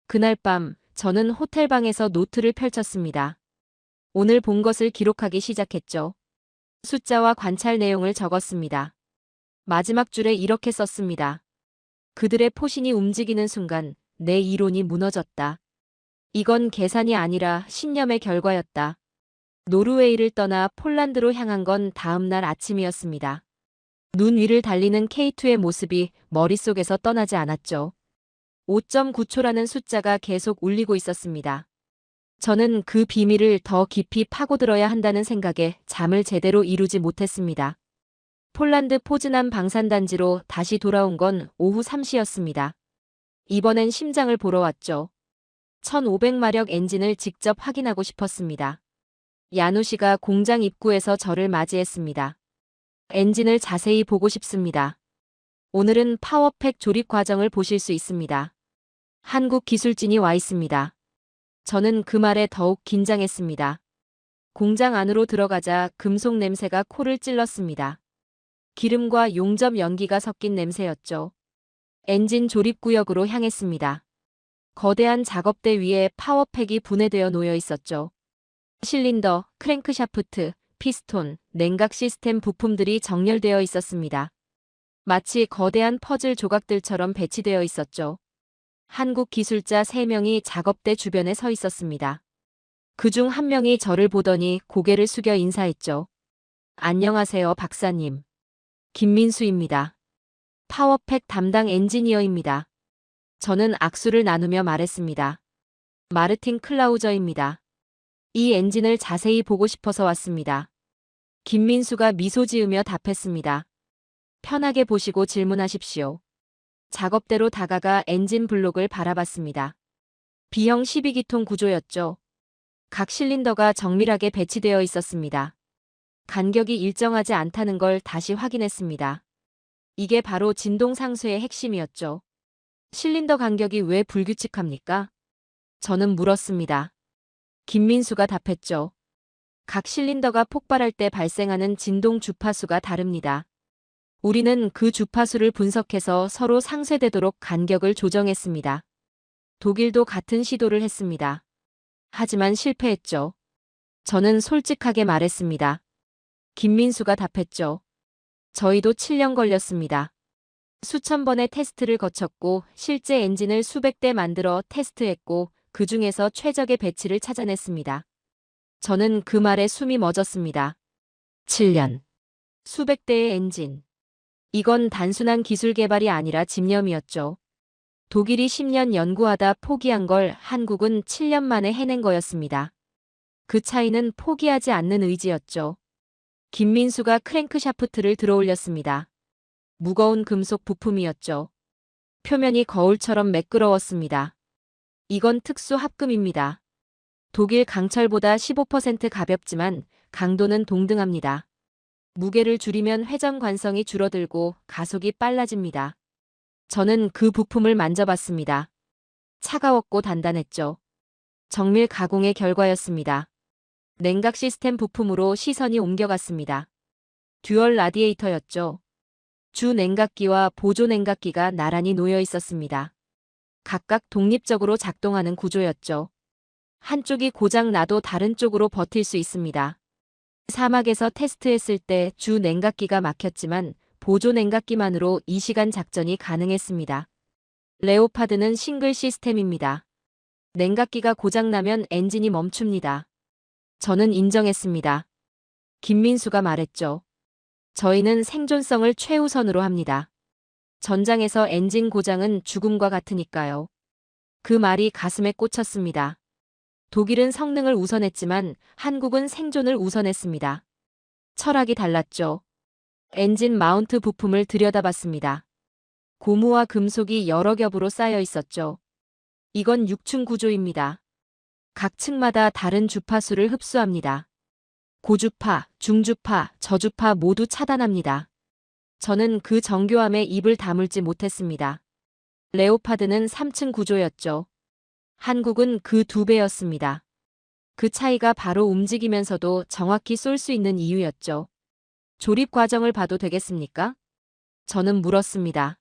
Speaker 3: 그날 밤 저는 호텔방에서 노트를 펼쳤습니다. 오늘 본 것을 기록하기 시작했죠. 숫자와 관찰 내용을 적었습니다. 마지막 줄에 이렇게 썼습니다. 그들의 포신이 움직이는 순간 내 이론이 무너졌다. 이건 계산이 아니라 신념의 결과였다. 노르웨이를 떠나 폴란드로 향한 건 다음 날 아침이었습니다. 눈 위를 달리는 K2의 모습이 머릿속에서 떠나지 않았죠. 5.9초라는 숫자가 계속 울리고 있었습니다. 저는 그 비밀을 더 깊이 파고들어야 한다는 생각에 잠을 제대로 이루지 못했습니다. 폴란드 포즈난 방산단지로 다시 돌아온 건 오후 3시였습니다. 이번엔 심장을 보러 왔죠. 1500마력 엔진을 직접 확인하고 싶었습니다. 야누시가 공장 입구에서 저를 맞이했습니다. 엔진을 자세히 보고 싶습니다. 오늘은 파워팩 조립 과정을 보실 수 있습니다. 한국 기술진이 와 있습니다. 저는 그 말에 더욱 긴장했습니다. 공장 안으로 들어가자 금속 냄새가 코를 찔렀습니다. 기름과 용접 연기가 섞인 냄새였죠. 엔진 조립 구역으로 향했습니다. 거대한 작업대 위에 파워팩이 분해되어 놓여 있었죠. 실린더, 크랭크샤프트, 피스톤, 냉각 시스템 부품들이 정렬되어 있었습니다. 마치 거대한 퍼즐 조각들처럼 배치되어 있었죠. 한국 기술자 3명이 작업대 주변에 서 있었습니다. 그중 한 명이 저를 보더니 고개를 숙여 인사했죠. 안녕하세요, 박사님. 김민수입니다. 파워팩 담당 엔지니어입니다. 저는 악수를 나누며 말했습니다. 마르틴 클라우저입니다. 이 엔진을 자세히 보고 싶어서 왔습니다. 김민수가 미소 지으며 답했습니다. 편하게 보시고 질문하십시오. 작업대로 다가가 엔진 블록을 바라봤습니다. B형 12기통 구조였죠. 각 실린더가 정밀하게 배치되어 있었습니다. 간격이 일정하지 않다는 걸 다시 확인했습니다. 이게 바로 진동 상쇄의 핵심이었죠. 실린더 간격이 왜 불규칙합니까? 저는 물었습니다. 김민수가 답했죠. 각 실린더가 폭발할 때 발생하는 진동 주파수가 다릅니다. 우리는 그 주파수를 분석해서 서로 상쇄되도록 간격을 조정했습니다. 독일도 같은 시도를 했습니다. 하지만 실패했죠. 저는 솔직하게 말했습니다. 김민수가 답했죠. 저희도 7년 걸렸습니다. 수천 번의 테스트를 거쳤고 실제 엔진을 수백 대 만들어 테스트했고 그 중에서 최적의 배치를 찾아냈습니다. 저는 그 말에 숨이 멎었습니다. 7년. 수백 대의 엔진. 이건 단순한 기술 개발이 아니라 집념이었죠. 독일이 10년 연구하다 포기한 걸 한국은 7년 만에 해낸 거였습니다. 그 차이는 포기하지 않는 의지였죠. 김민수가 크랭크샤프트를 들어올렸습니다. 무거운 금속 부품이었죠. 표면이 거울처럼 매끄러웠습니다. 이건 특수 합금입니다. 독일 강철보다 15% 가볍지만 강도는 동등합니다. 무게를 줄이면 회전 관성이 줄어들고 가속이 빨라집니다. 저는 그 부품을 만져봤습니다. 차가웠고 단단했죠. 정밀 가공의 결과였습니다. 냉각 시스템 부품으로 시선이 옮겨갔습니다. 듀얼 라디에이터였죠. 주 냉각기와 보조 냉각기가 나란히 놓여 있었습니다. 각각 독립적으로 작동하는 구조였죠. 한쪽이 고장 나도 다른 쪽으로 버틸 수 있습니다. 사막에서 테스트했을 때 주 냉각기가 막혔지만 보조 냉각기만으로 2시간 작전이 가능했습니다. 레오파드는 싱글 시스템입니다. 냉각기가 고장나면 엔진이 멈춥니다. 저는 인정했습니다. 김민수가 말했죠. 저희는 생존성을 최우선으로 합니다. 전장에서 엔진 고장은 죽음과 같으니까요. 그 말이 가슴에 꽂혔습니다. 독일은 성능을 우선했지만 한국은 생존을 우선했습니다. 철학이 달랐죠. 엔진 마운트 부품을 들여다봤습니다. 고무와 금속이 여러 겹으로 쌓여 있었죠. 이건 6층 구조입니다. 각 층마다 다른 주파수를 흡수합니다. 고주파, 중주파, 저주파 모두 차단합니다. 저는 그 정교함에 입을 다물지 못했습니다. 레오파드는 3층 구조였죠. 한국은 그 2배였습니다. 그 차이가 바로 움직이면서도 정확히 쏠 수 있는 이유였죠. 조립 과정을 봐도 되겠습니까? 저는 물었습니다.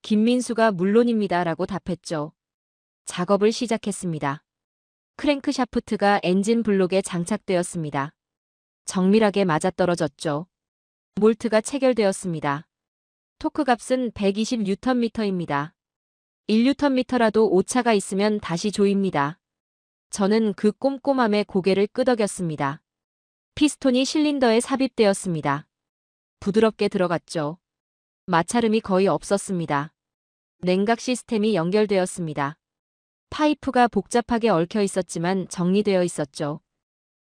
Speaker 3: 김민수가 물론입니다라고 답했죠. 작업을 시작했습니다. 크랭크샤프트가 엔진 블록에 장착되었습니다. 정밀하게 맞아떨어졌죠. 몰트가 체결되었습니다. 토크 값은 120Nm입니다. 1Nm라도 오차가 있으면 다시 조입니다. 저는 그 꼼꼼함에 고개를 끄덕였습니다. 피스톤이 실린더에 삽입되었습니다. 부드럽게 들어갔죠. 마찰음이 거의 없었습니다. 냉각 시스템이 연결되었습니다. 파이프가 복잡하게 얽혀 있었지만 정리되어 있었죠.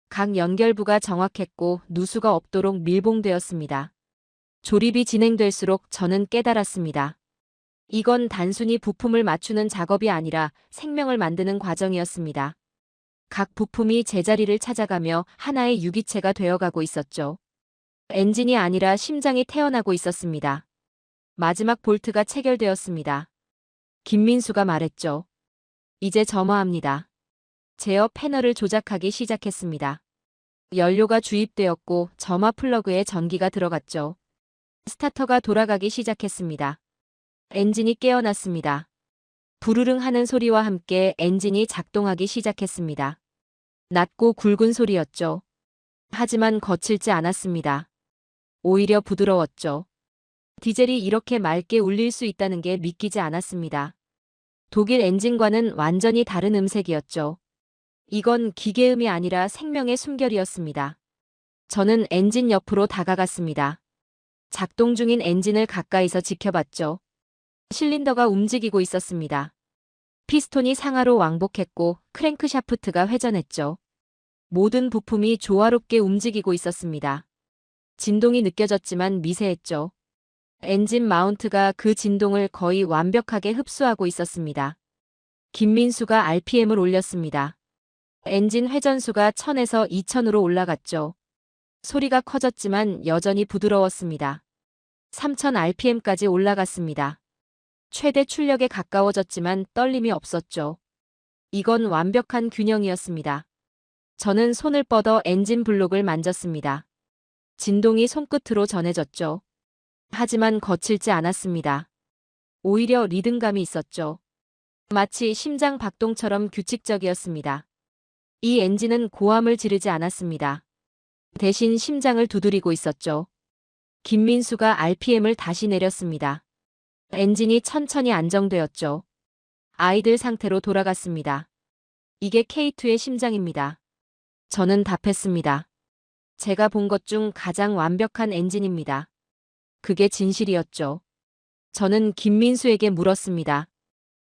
Speaker 3: 각 연결부가 정확했고 누수가 없도록 밀봉되었습니다. 조립이 진행될수록 저는 깨달았습니다. 이건 단순히 부품을 맞추는 작업이 아니라 생명을 만드는 과정이었습니다. 각 부품이 제자리를 찾아가며 하나의 유기체가 되어가고 있었죠. 엔진이 아니라 심장이 태어나고 있었습니다. 마지막 볼트가 체결되었습니다. 김민수가 말했죠. 이제 점화합니다. 제어 패널을 조작하기 시작했습니다. 연료가 주입되었고 점화 플러그에 전기가 들어갔죠. 스타터가 돌아가기 시작했습니다. 엔진이 깨어났습니다. 부르릉 하는 소리와 함께 엔진이 작동하기 시작했습니다. 낮고 굵은 소리였죠. 하지만 거칠지 않았습니다. 오히려 부드러웠죠. 디젤이 이렇게 맑게 울릴 수 있다는 게 믿기지 않았습니다. 독일 엔진과는 완전히 다른 음색이었죠. 이건 기계음이 아니라 생명의 숨결이었습니다. 저는 엔진 옆으로 다가갔습니다. 작동 중인 엔진을 가까이서 지켜봤죠. 실린더가 움직이고 있었습니다. 피스톤이 상하로 왕복했고 크랭크샤프트가 회전했죠. 모든 부품이 조화롭게 움직이고 있었습니다. 진동이 느껴졌지만 미세했죠. 엔진 마운트가 그 진동을 거의 완벽하게 흡수하고 있었습니다. 김민수가 RPM을 올렸습니다. 엔진 회전수가 1000에서 2000으로 올라갔죠. 소리가 커졌지만 여전히 부드러웠습니다. 3000 RPM까지 올라갔습니다. 최대 출력에 가까워졌지만 떨림이 없었죠. 이건 완벽한 균형이었습니다. 저는 손을 뻗어 엔진 블록을 만졌습니다. 진동이 손끝으로 전해졌죠. 하지만 거칠지 않았습니다. 오히려 리듬감이 있었죠. 마치 심장 박동처럼 규칙적이었습니다. 이 엔진은 고함을 지르지 않았습니다. 대신 심장을 두드리고 있었죠. 김민수가 RPM을 다시 내렸습니다. 엔진이 천천히 안정되었죠. 아이들 상태로 돌아갔습니다. 이게 K2의 심장입니다. 저는 답했습니다. 제가 본 것 중 가장 완벽한 엔진입니다. 그게 진실이었죠. 저는 김민수에게 물었습니다.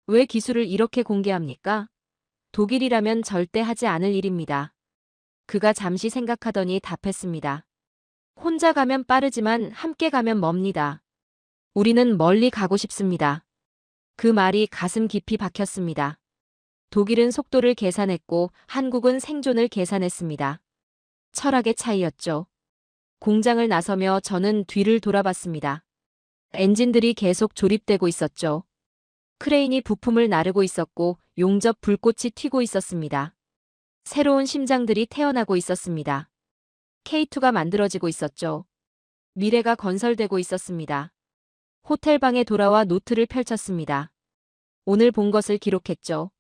Speaker 3: 왜 기술을 이렇게 공개합니까? 독일이라면 절대 하지 않을 일입니다. 그가 잠시 생각하더니 답했습니다. 혼자 가면 빠르지만 함께 가면 멉니다. 우리는 멀리 가고 싶습니다. 그 말이 가슴 깊이 박혔습니다. 독일은 속도를 계산했고 한국은 생존을 계산했습니다. 철학의 차이였죠. 공장을 나서며 저는 뒤를 돌아봤습니다. 엔진들이 계속 조립되고 있었죠. 크레인이 부품을 나르고 있었고 용접 불꽃이 튀고 있었습니다. 새로운 심장들이 태어나고 있었습니다. K2가 만들어지고 있었죠. 미래가 건설되고 있었습니다. 호텔방에 돌아와 노트를 펼쳤습니다. 오늘 본 것을 기록했죠.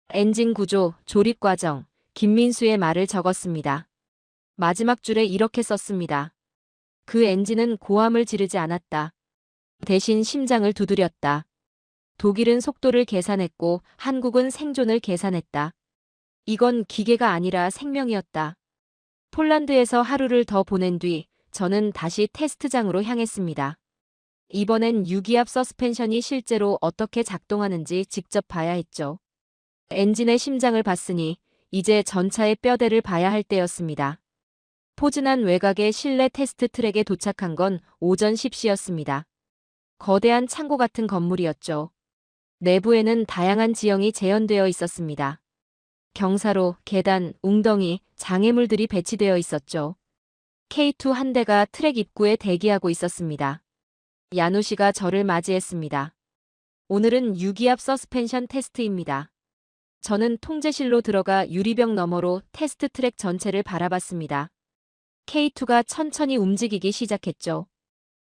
Speaker 3: 엔진 구조, 조립 과정, 김민수의 말을 적었습니다. 마지막 줄에 이렇게 썼습니다. 그 엔진은 고함을 지르지 않았다. 대신 심장을 두드렸다. 독일은 속도를 계산했고 한국은 생존을 계산했다. 이건 기계가 아니라 생명이었다. 폴란드에서 하루를 더 보낸 뒤 저는 다시 테스트장으로 향했습니다. 이번엔 유기압 서스펜션이 실제로 어떻게 작동하는지 직접 봐야 했죠. 엔진의 심장을 봤으니 이제 전차의 뼈대를 봐야 할 때였습니다. 포근한 외곽의 실내 테스트 트랙에 도착한 건 오전 10시였습니다. 거대한 창고 같은 건물이었죠. 내부에는 다양한 지형이 재현되어 있었습니다. 경사로, 계단, 웅덩이, 장애물들이 배치되어 있었죠. K2 한 대가 트랙 입구에 대기하고 있었습니다. 야누시가 저를 맞이했습니다. 오늘은 유기압 서스펜션 테스트입니다. 저는 통제실로 들어가 유리벽 너머로 테스트 트랙 전체를 바라봤습니다. K2가 천천히 움직이기 시작했죠.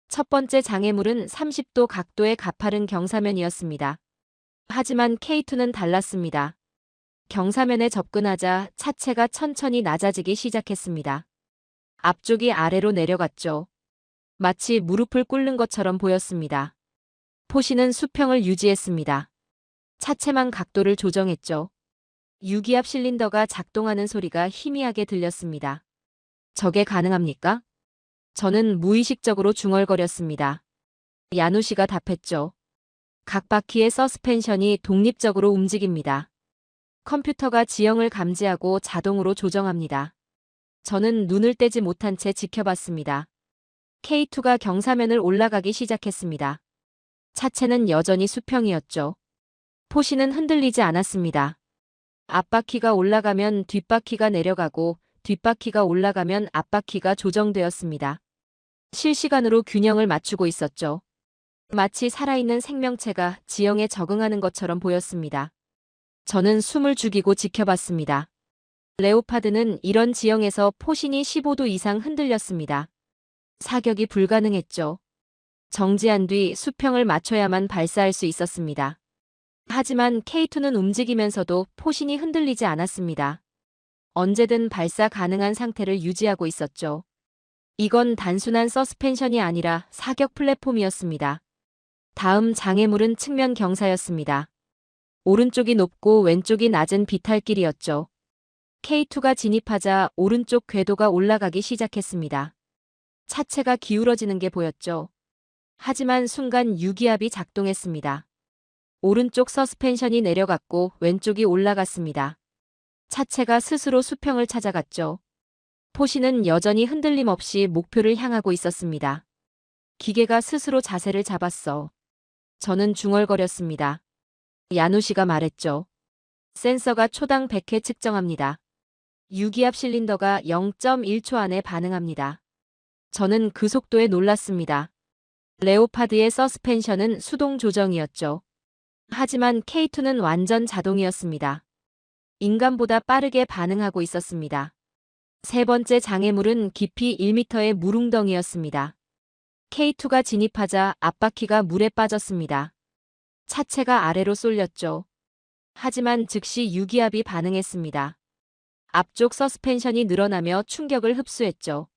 Speaker 3: 첫 번째 장애물은 30도 각도의 가파른 경사면이었습니다. 하지만 K2는 달랐습니다. 경사면에 접근하자 차체가 천천히 낮아지기 시작했습니다. 앞쪽이 아래로 내려갔죠. 마치 무릎을 꿇는 것처럼 보였습니다. 포시는 수평을 유지했습니다. 차체만 각도를 조정했죠. 유기압 실린더가 작동하는 소리가 희미하게 들렸습니다. 저게 가능합니까? 저는 무의식적으로 중얼거렸습니다. 야누시가 답했죠. 각 바퀴의 서스펜션이 독립적으로 움직입니다. 컴퓨터가 지형을 감지하고 자동으로 조정합니다. 저는 눈을 떼지 못한 채 지켜봤습니다. K2가 경사면을 올라가기 시작했습니다. 차체는 여전히 수평이었죠. 포시는 흔들리지 않았습니다. 앞바퀴가 올라가면 뒷바퀴가 내려가고 뒷바퀴가 올라가면 앞바퀴가 조정되었습니다. 실시간으로 균형을 맞추고 있었죠. 마치 살아있는 생명체가 지형에 적응하는 것처럼 보였습니다. 저는 숨을 죽이고 지켜봤습니다. 레오파드는 이런 지형에서 포신이 15도 이상 흔들렸습니다. 사격이 불가능했죠. 정지한 뒤 수평을 맞춰야만 발사할 수 있었습니다. 하지만 K2는 움직이면서도 포신이 흔들리지 않았습니다. 언제든 발사 가능한 상태를 유지하고 있었죠. 이건 단순한 서스펜션이 아니라 사격 플랫폼이었습니다. 다음 장애물은 측면 경사였습니다. 오른쪽이 높고 왼쪽이 낮은 비탈길이었죠. K2가 진입하자 오른쪽 궤도가 올라가기 시작했습니다. 차체가 기울어지는 게 보였죠. 하지만 순간 유기압이 작동했습니다. 오른쪽 서스펜션이 내려갔고 왼쪽이 올라갔습니다. 차체가 스스로 수평을 찾아갔죠. 포시는 여전히 흔들림 없이 목표를 향하고 있었습니다. 기계가 스스로 자세를 잡았어. 저는 중얼거렸습니다. 야누시가 말했죠. 센서가 초당 100회 측정합니다. 유기압 실린더가 0.1초 안에 반응합니다. 저는 그 속도에 놀랐습니다. 레오파드의 서스펜션은 수동 조정이었죠. 하지만 K2는 완전 자동이었습니다. 인간보다 빠르게 반응하고 있었습니다. 세 번째 장애물은 깊이 1m의 물웅덩이였습니다. K2가 진입하자 앞바퀴가 물에 빠졌습니다. 차체가 아래로 쏠렸죠. 하지만 즉시 유기압이 반응했습니다. 앞쪽 서스펜션이 늘어나며 충격을 흡수했죠.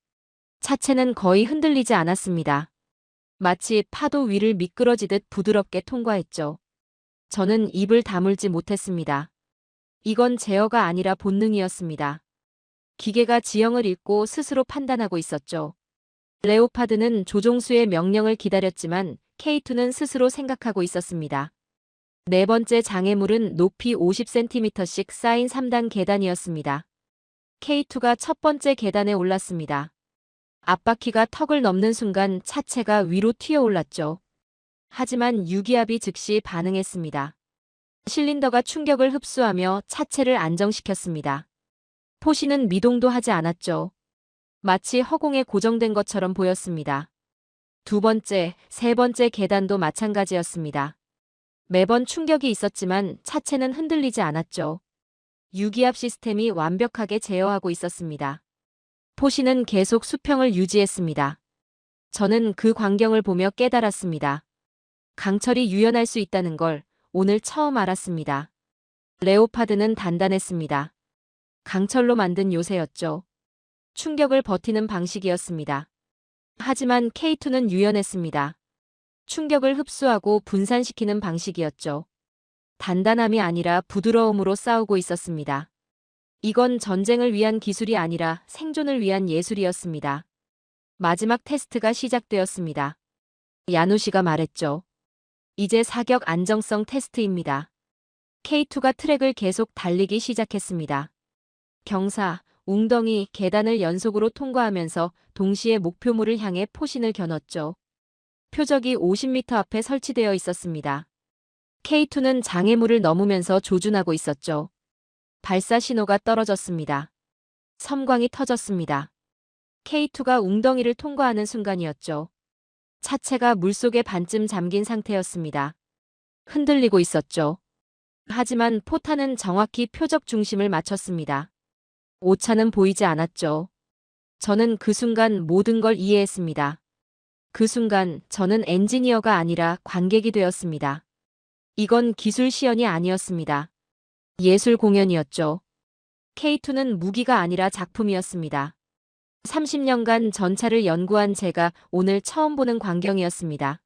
Speaker 3: 차체는 거의 흔들리지 않았습니다. 마치 파도 위를 미끄러지듯 부드럽게 통과했죠. 저는 입을 다물지 못했습니다. 이건 제어가 아니라 본능이었습니다. 기계가 지형을 읽고 스스로 판단하고 있었죠. 레오파드는 조종수의 명령을 기다렸지만 K2는 스스로 생각하고 있었습니다. 네 번째 장애물은 높이 50cm씩 쌓인 3단 계단이었습니다. K2가 첫 번째 계단에 올랐습니다. 앞바퀴가 턱을 넘는 순간 차체가 위로 튀어올랐죠. 하지만 유기압이 즉시 반응했습니다. 실린더가 충격을 흡수하며 차체를 안정시켰습니다. 포시는 미동도 하지 않았죠. 마치 허공에 고정된 것처럼 보였습니다. 두 번째, 세 번째 계단도 마찬가지였습니다. 매번 충격이 있었지만 차체는 흔들리지 않았죠. 유기압 시스템이 완벽하게 제어하고 있었습니다. 포시는 계속 수평을 유지했습니다. 저는 그 광경을 보며 깨달았습니다. 강철이 유연할 수 있다는 걸 오늘 처음 알았습니다. 레오파드는 단단했습니다. 강철로 만든 요새였죠. 충격을 버티는 방식이었습니다. 하지만 K2는 유연했습니다. 충격을 흡수하고 분산시키는 방식이었죠. 단단함이 아니라 부드러움으로 싸우고 있었습니다. 이건 전쟁을 위한 기술이 아니라 생존을 위한 예술이었습니다. 마지막 테스트가 시작되었습니다. 야누시가 말했죠. 이제 사격 안정성 테스트입니다. K2가 트랙을 계속 달리기 시작했습니다. 경사, 웅덩이, 계단을 연속으로 통과하면서 동시에 목표물을 향해 포신을 겨눴죠. 표적이 50m 앞에 설치되어 있었습니다. K2는 장애물을 넘으면서 조준하고 있었죠. 발사 신호가 떨어졌습니다. 섬광이 터졌습니다. K2가 웅덩이를 통과하는 순간이었죠. 차체가 물속에 반쯤 잠긴 상태였습니다. 흔들리고 있었죠. 하지만 포탄은 정확히 표적 중심을 맞췄습니다. 오차는 보이지 않았죠. 저는 그 순간 모든 걸 이해했습니다. 그 순간 저는 엔지니어가 아니라 관객이 되었습니다. 이건 기술 시연이 아니었습니다. 예술 공연이었죠. K2는 무기가 아니라 작품이었습니다. 30년간 전차를 연구한 제가 오늘 처음 보는 광경이었습니다.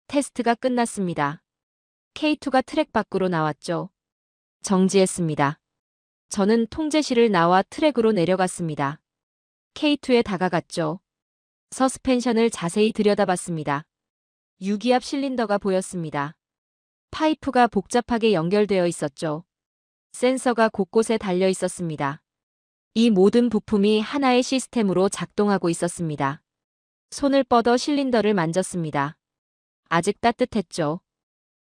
Speaker 3: 테스트가 끝났습니다. K2가 트랙 밖으로 나왔죠. 정지했습니다. 저는 통제실을 나와 트랙으로 내려갔습니다. K2에 다가갔죠. 서스펜션을 자세히 들여다봤습니다. 유기압 실린더가 보였습니다. 파이프가 복잡하게 연결되어 있었죠. 센서가 곳곳에 달려 있었습니다. 이 모든 부품이 하나의 시스템으로 작동하고 있었습니다. 손을 뻗어 실린더를 만졌습니다. 아직 따뜻했죠.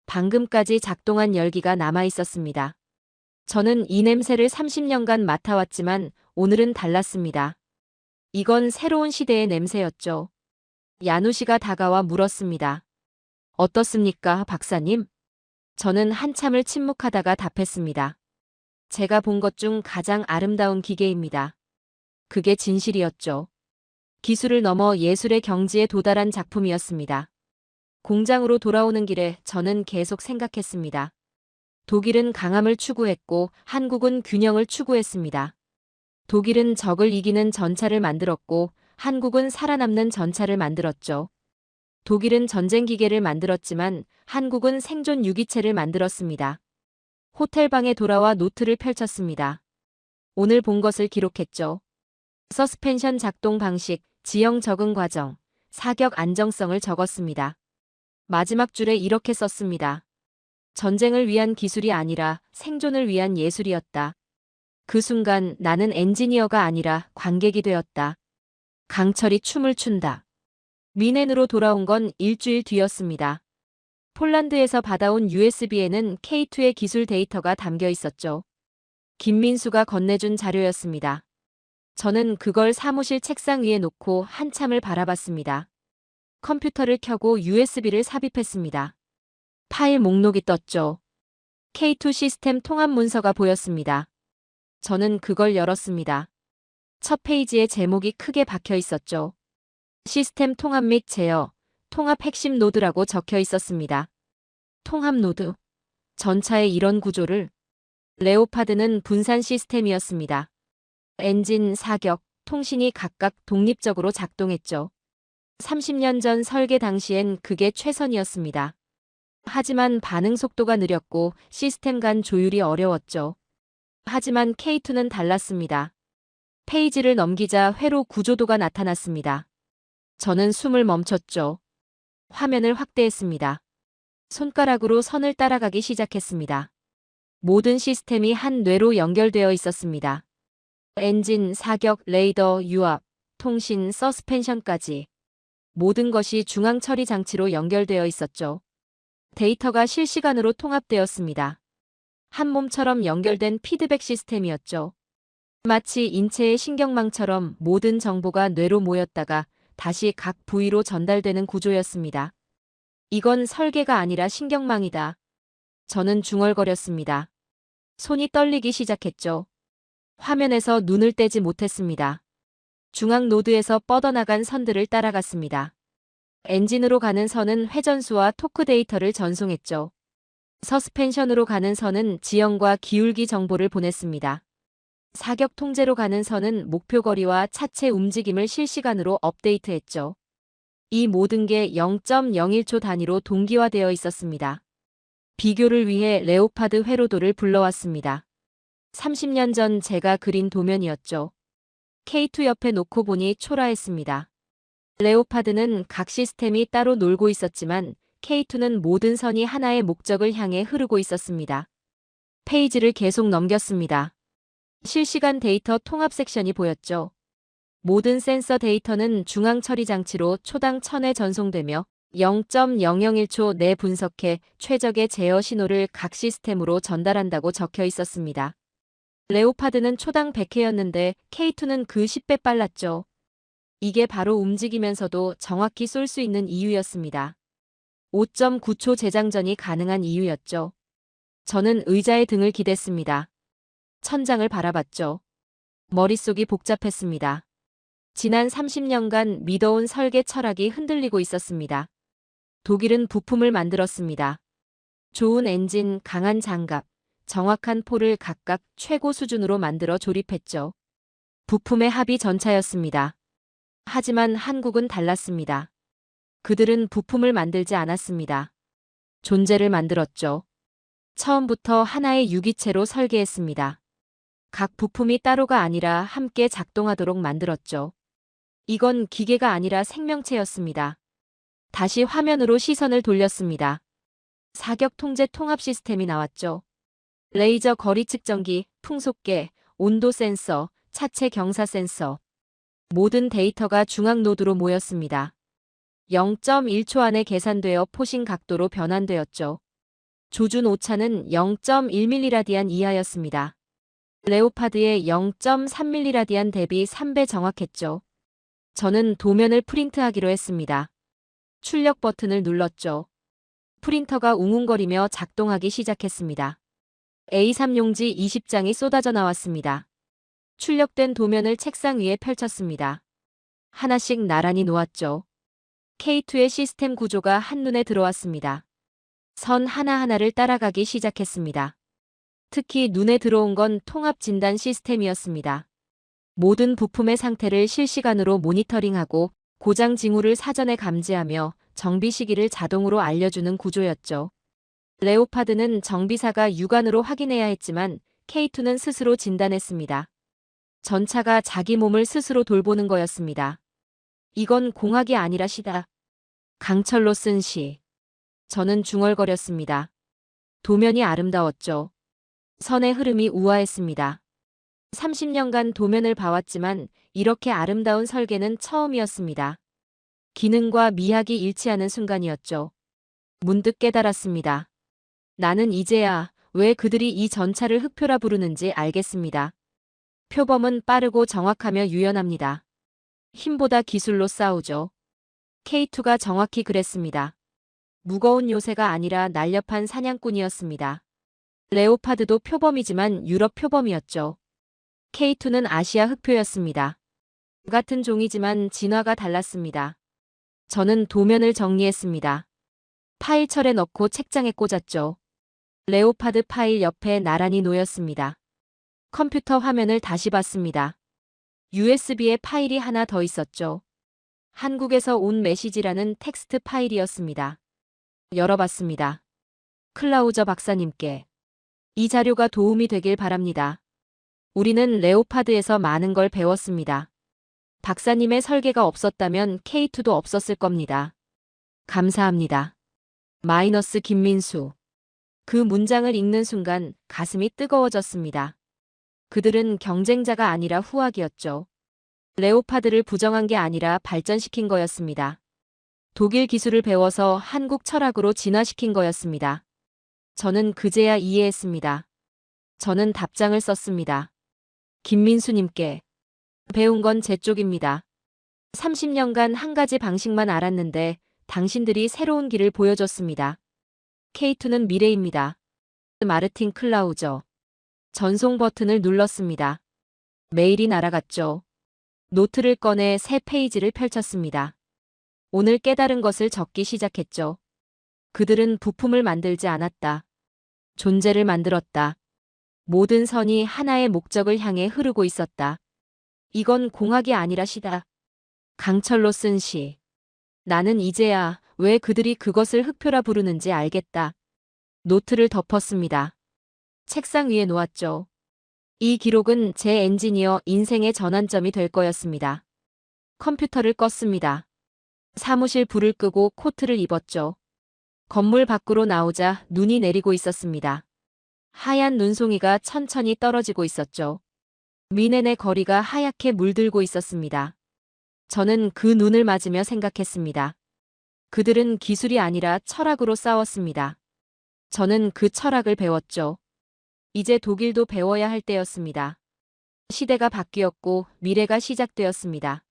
Speaker 3: 방금까지 작동한 열기가 남아 있었습니다. 저는 이 냄새를 30년간 맡아왔지만 오늘은 달랐습니다. 이건 새로운 시대의 냄새였죠. 야누시가 다가와 물었습니다. 어떻습니까, 박사님? 저는 한참을 침묵하다가 답했습니다. 제가 본 것 중 가장 아름다운 기계입니다. 그게 진실이었죠. 기술을 넘어 예술의 경지에 도달한 작품이었습니다. 공장으로 돌아오는 길에 저는 계속 생각했습니다. 독일은 강함을 추구했고 한국은 균형을 추구했습니다. 독일은 적을 이기는 전차를 만들었고 한국은 살아남는 전차를 만들었죠. 독일은 전쟁 기계를 만들었지만 한국은 생존 유기체를 만들었습니다. 호텔방에 돌아와 노트를 펼쳤습니다. 오늘 본 것을 기록했죠. 서스펜션 작동 방식, 지형 적응 과정, 사격 안정성을 적었습니다. 마지막 줄에 이렇게 썼습니다. 전쟁을 위한 기술이 아니라 생존을 위한 예술이었다. 그 순간 나는 엔지니어가 아니라 관객이 되었다. 강철이 춤을 춘다. 뮌헨으로 돌아온 건 일주일 뒤였습니다. 폴란드에서 받아온 USB에는 K2의 기술 데이터가 담겨 있었죠. 김민수가 건네준 자료였습니다. 저는 그걸 사무실 책상 위에 놓고 한참을 바라봤습니다. 컴퓨터를 켜고 USB를 삽입했습니다. 파일 목록이 떴죠. K2 시스템 통합 문서가 보였습니다. 저는 그걸 열었습니다. 첫 페이지에 제목이 크게 박혀 있었죠. 시스템 통합 및 제어, 통합 핵심 노드라고 적혀 있었습니다. 통합 노드. 전차의 이런 구조를. 레오파드는 분산 시스템이었습니다. 엔진, 사격, 통신이 각각 독립적으로 작동했죠. 30년 전 설계 당시엔 그게 최선이었습니다. 하지만 반응 속도가 느렸고 시스템 간 조율이 어려웠죠. 하지만 K2는 달랐습니다. 페이지를 넘기자 회로 구조도가 나타났습니다. 저는 숨을 멈췄죠. 화면을 확대했습니다. 손가락으로 선을 따라가기 시작했습니다. 모든 시스템이 한 뇌로 연결되어 있었습니다. 엔진, 사격, 레이더, 유압, 통신, 서스펜션까지. 모든 것이 중앙 처리 장치로 연결되어 있었죠. 데이터가 실시간으로 통합되었습니다. 한 몸처럼 연결된 피드백 시스템이었죠. 마치 인체의 신경망처럼 모든 정보가 뇌로 모였다가 다시 각 부위로 전달되는 구조였습니다. 이건 설계가 아니라 신경망이다. 저는 중얼거렸습니다. 손이 떨리기 시작했죠. 화면에서 눈을 떼지 못했습니다. 중앙 노드에서 뻗어나간 선들을 따라갔습니다. 엔진으로 가는 선은 회전수와 토크 데이터를 전송했죠. 서스펜션으로 가는 선은 지형과 기울기 정보를 보냈습니다. 사격 통제로 가는 선은 목표 거리와 차체 움직임을 실시간으로 업데이트했죠. 이 모든 게 0.01초 단위로 동기화되어 있었습니다. 비교를 위해 레오파드 회로도를 불러왔습니다. 30년 전 제가 그린 도면이었죠. K2 옆에 놓고 보니 초라했습니다. 레오파드는 각 시스템이 따로 놀고 있었지만 K2는 모든 선이 하나의 목적을 향해 흐르고 있었습니다. 페이지를 계속 넘겼습니다. 실시간 데이터 통합 섹션이 보였죠. 모든 센서 데이터는 중앙 처리 장치로 초당 1000회 전송되며 0.001초 내 분석해 최적의 제어 신호를 각 시스템으로 전달한다고 적혀 있었습니다. 레오파드는 초당 100회였는데 K2는 그 10배 빨랐죠. 이게 바로 움직이면서도 정확히 쏠 수 있는 이유였습니다. 5.9초 재장전이 가능한 이유였죠. 저는 의자에 등을 기댔습니다. 천장을 바라봤죠. 머릿속이 복잡했습니다. 지난 30년간 믿어온 설계 철학이 흔들리고 있었습니다. 독일은 부품을 만들었습니다. 좋은 엔진, 강한 장갑, 정확한 포를 각각 최고 수준으로 만들어 조립했죠. 부품의 합이 전차였습니다. 하지만 한국은 달랐습니다. 그들은 부품을 만들지 않았습니다. 존재를 만들었죠. 처음부터 하나의 유기체로 설계했습니다. 각 부품이 따로가 아니라 함께 작동하도록 만들었죠. 이건 기계가 아니라 생명체였습니다. 다시 화면으로 시선을 돌렸습니다. 사격 통제 통합 시스템이 나왔죠. 레이저 거리 측정기, 풍속계, 온도 센서, 차체 경사 센서. 모든 데이터가 중앙 노드로 모였습니다. 0.1초 안에 계산되어 포신 각도로 변환되었죠. 조준 오차는 0.1mRadian 이하였습니다. 레오파드의 0.3mRadian 대비 3배 정확했죠. 저는 도면을 프린트하기로 했습니다. 출력 버튼을 눌렀죠. 프린터가 웅웅거리며 작동하기 시작했습니다. A3 용지 20장이 쏟아져 나왔습니다. 출력된 도면을 책상 위에 펼쳤습니다. 하나씩 나란히 놓았죠. K2의 시스템 구조가 한눈에 들어왔습니다. 선 하나하나를 따라가기 시작했습니다. 특히 눈에 들어온 건 통합 진단 시스템이었습니다. 모든 부품의 상태를 실시간으로 모니터링하고 고장 징후를 사전에 감지하며 정비 시기를 자동으로 알려주는 구조였죠. 레오파드는 정비사가 육안으로 확인해야 했지만 K2는 스스로 진단했습니다. 전차가 자기 몸을 스스로 돌보는 거였습니다. 이건 공학이 아니라 시다. 강철로 쓴 시. 저는 중얼거렸습니다. 도면이 아름다웠죠. 선의 흐름이 우아했습니다. 30년간 도면을 봐왔지만 이렇게 아름다운 설계는 처음이었습니다. 기능과 미학이 일치하는 순간이었죠. 문득 깨달았습니다. 나는 이제야 왜 그들이 이 전차를 흑표라 부르는지 알겠습니다. 표범은 빠르고 정확하며 유연합니다. 힘보다 기술로 싸우죠. K2가 정확히 그랬습니다. 무거운 요새가 아니라 날렵한 사냥꾼이었습니다. 레오파드도 표범이지만 유럽 표범이었죠. K2는 아시아 흑표였습니다. 같은 종이지만 진화가 달랐습니다. 저는 도면을 정리했습니다. 파일철에 넣고 책장에 꽂았죠. 레오파드 파일 옆에 나란히 놓였습니다. 컴퓨터 화면을 다시 봤습니다. USB에 파일이 하나 더 있었죠. 한국에서 온 메시지라는 텍스트 파일이었습니다. 열어봤습니다. 클라우저 박사님께 이 자료가 도움이 되길 바랍니다. 우리는 레오파드에서 많은 걸 배웠습니다. 박사님의 설계가 없었다면 K2도 없었을 겁니다. 감사합니다. 마이너스 김민수. 그 문장을 읽는 순간 가슴이 뜨거워졌습니다. 그들은 경쟁자가 아니라 후학이었죠. 레오파드를 부정한 게 아니라 발전시킨 거였습니다. 독일 기술을 배워서 한국 철학으로 진화시킨 거였습니다. 저는 그제야 이해했습니다. 저는 답장을 썼습니다. 김민수님께 배운 건 제 쪽입니다. 30년간 한 가지 방식만 알았는데 당신들이 새로운 길을 보여줬습니다. K2는 미래입니다. 마르틴 클라우저. 전송 버튼을 눌렀습니다. 메일이 날아갔죠. 노트를 꺼내 새 페이지를 펼쳤습니다. 오늘 깨달은 것을 적기 시작했죠. 그들은 부품을 만들지 않았다. 존재를 만들었다. 모든 선이 하나의 목적을 향해 흐르고 있었다. 이건 공학이 아니라 시다. 강철로 쓴 시. 나는 이제야 왜 그들이 그것을 흑표라 부르는지 알겠다. 노트를 덮었습니다. 책상 위에 놓았죠. 이 기록은 제 엔지니어 인생의 전환점이 될 거였습니다. 컴퓨터를 껐습니다. 사무실 불을 끄고 코트를 입었죠. 건물 밖으로 나오자 눈이 내리고 있었습니다. 하얀 눈송이가 천천히 떨어지고 있었죠. 미넨의 거리가 하얗게 물들고 있었습니다. 저는 그 눈을 맞으며 생각했습니다. 그들은 기술이 아니라 철학으로 싸웠습니다. 저는 그 철학을 배웠죠. 이제 독일도 배워야 할 때였습니다. 시대가 바뀌었고 미래가 시작되었습니다.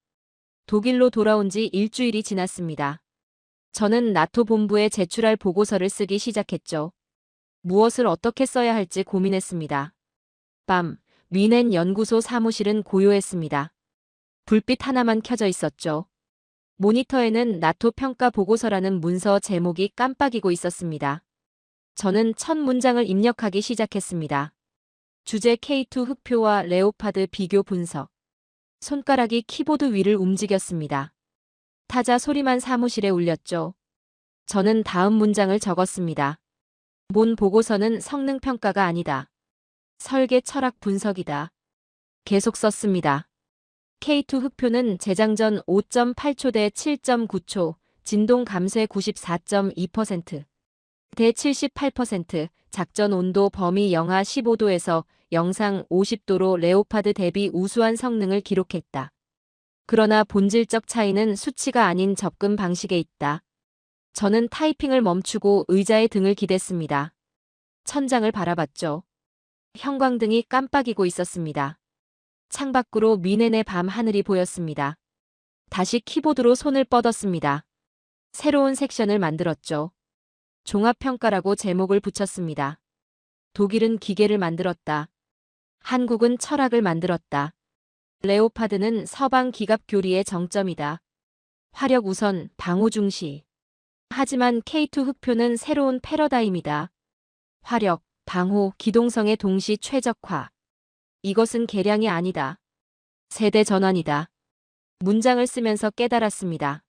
Speaker 3: 독일로 돌아온 지 일주일이 지났습니다. 저는 나토 본부에 제출할 보고서를 쓰기 시작했죠. 무엇을 어떻게 써야 할지 고민했습니다. 밤, 미넨 연구소 사무실은 고요했습니다. 불빛 하나만 켜져 있었죠. 모니터에는 나토 평가 보고서라는 문서 제목이 깜빡이고 있었습니다. 저는 첫 문장을 입력하기 시작했습니다. 주제 K2 흑표와 레오파드 비교 분석. 손가락이 키보드 위를 움직였습니다. 타자 소리만 사무실에 울렸죠. 저는 다음 문장을 적었습니다. 본 보고서는 성능 평가가 아니다. 설계 철학 분석이다. 계속 썼습니다. K2 흑표는 제작 전 5.8초 대 7.9초, 진동 감쇄 94.2%, 대 78%, 작전 온도 범위 영하 15도에서 영상 50도로 레오파드 대비 우수한 성능을 기록했다. 그러나 본질적 차이는 수치가 아닌 접근 방식에 있다. 저는 타이핑을 멈추고 의자에 등을 기댔습니다. 천장을 바라봤죠. 형광등이 깜빡이고 있었습니다. 창밖으로 미넨의 밤 하늘이 보였습니다. 다시 키보드로 손을 뻗었습니다. 새로운 섹션을 만들었죠. 종합평가라고 제목을 붙였습니다. 독일은 기계를 만들었다. 한국은 철학을 만들었다. 레오파드는 서방 기갑 교리의 정점이다. 화력 우선, 방호 중시. 하지만 K2 흑표는 새로운 패러다임이다. 화력, 방호, 기동성의 동시 최적화. 이것은 개량이 아니다. 세대 전환이다. 문장을 쓰면서 깨달았습니다.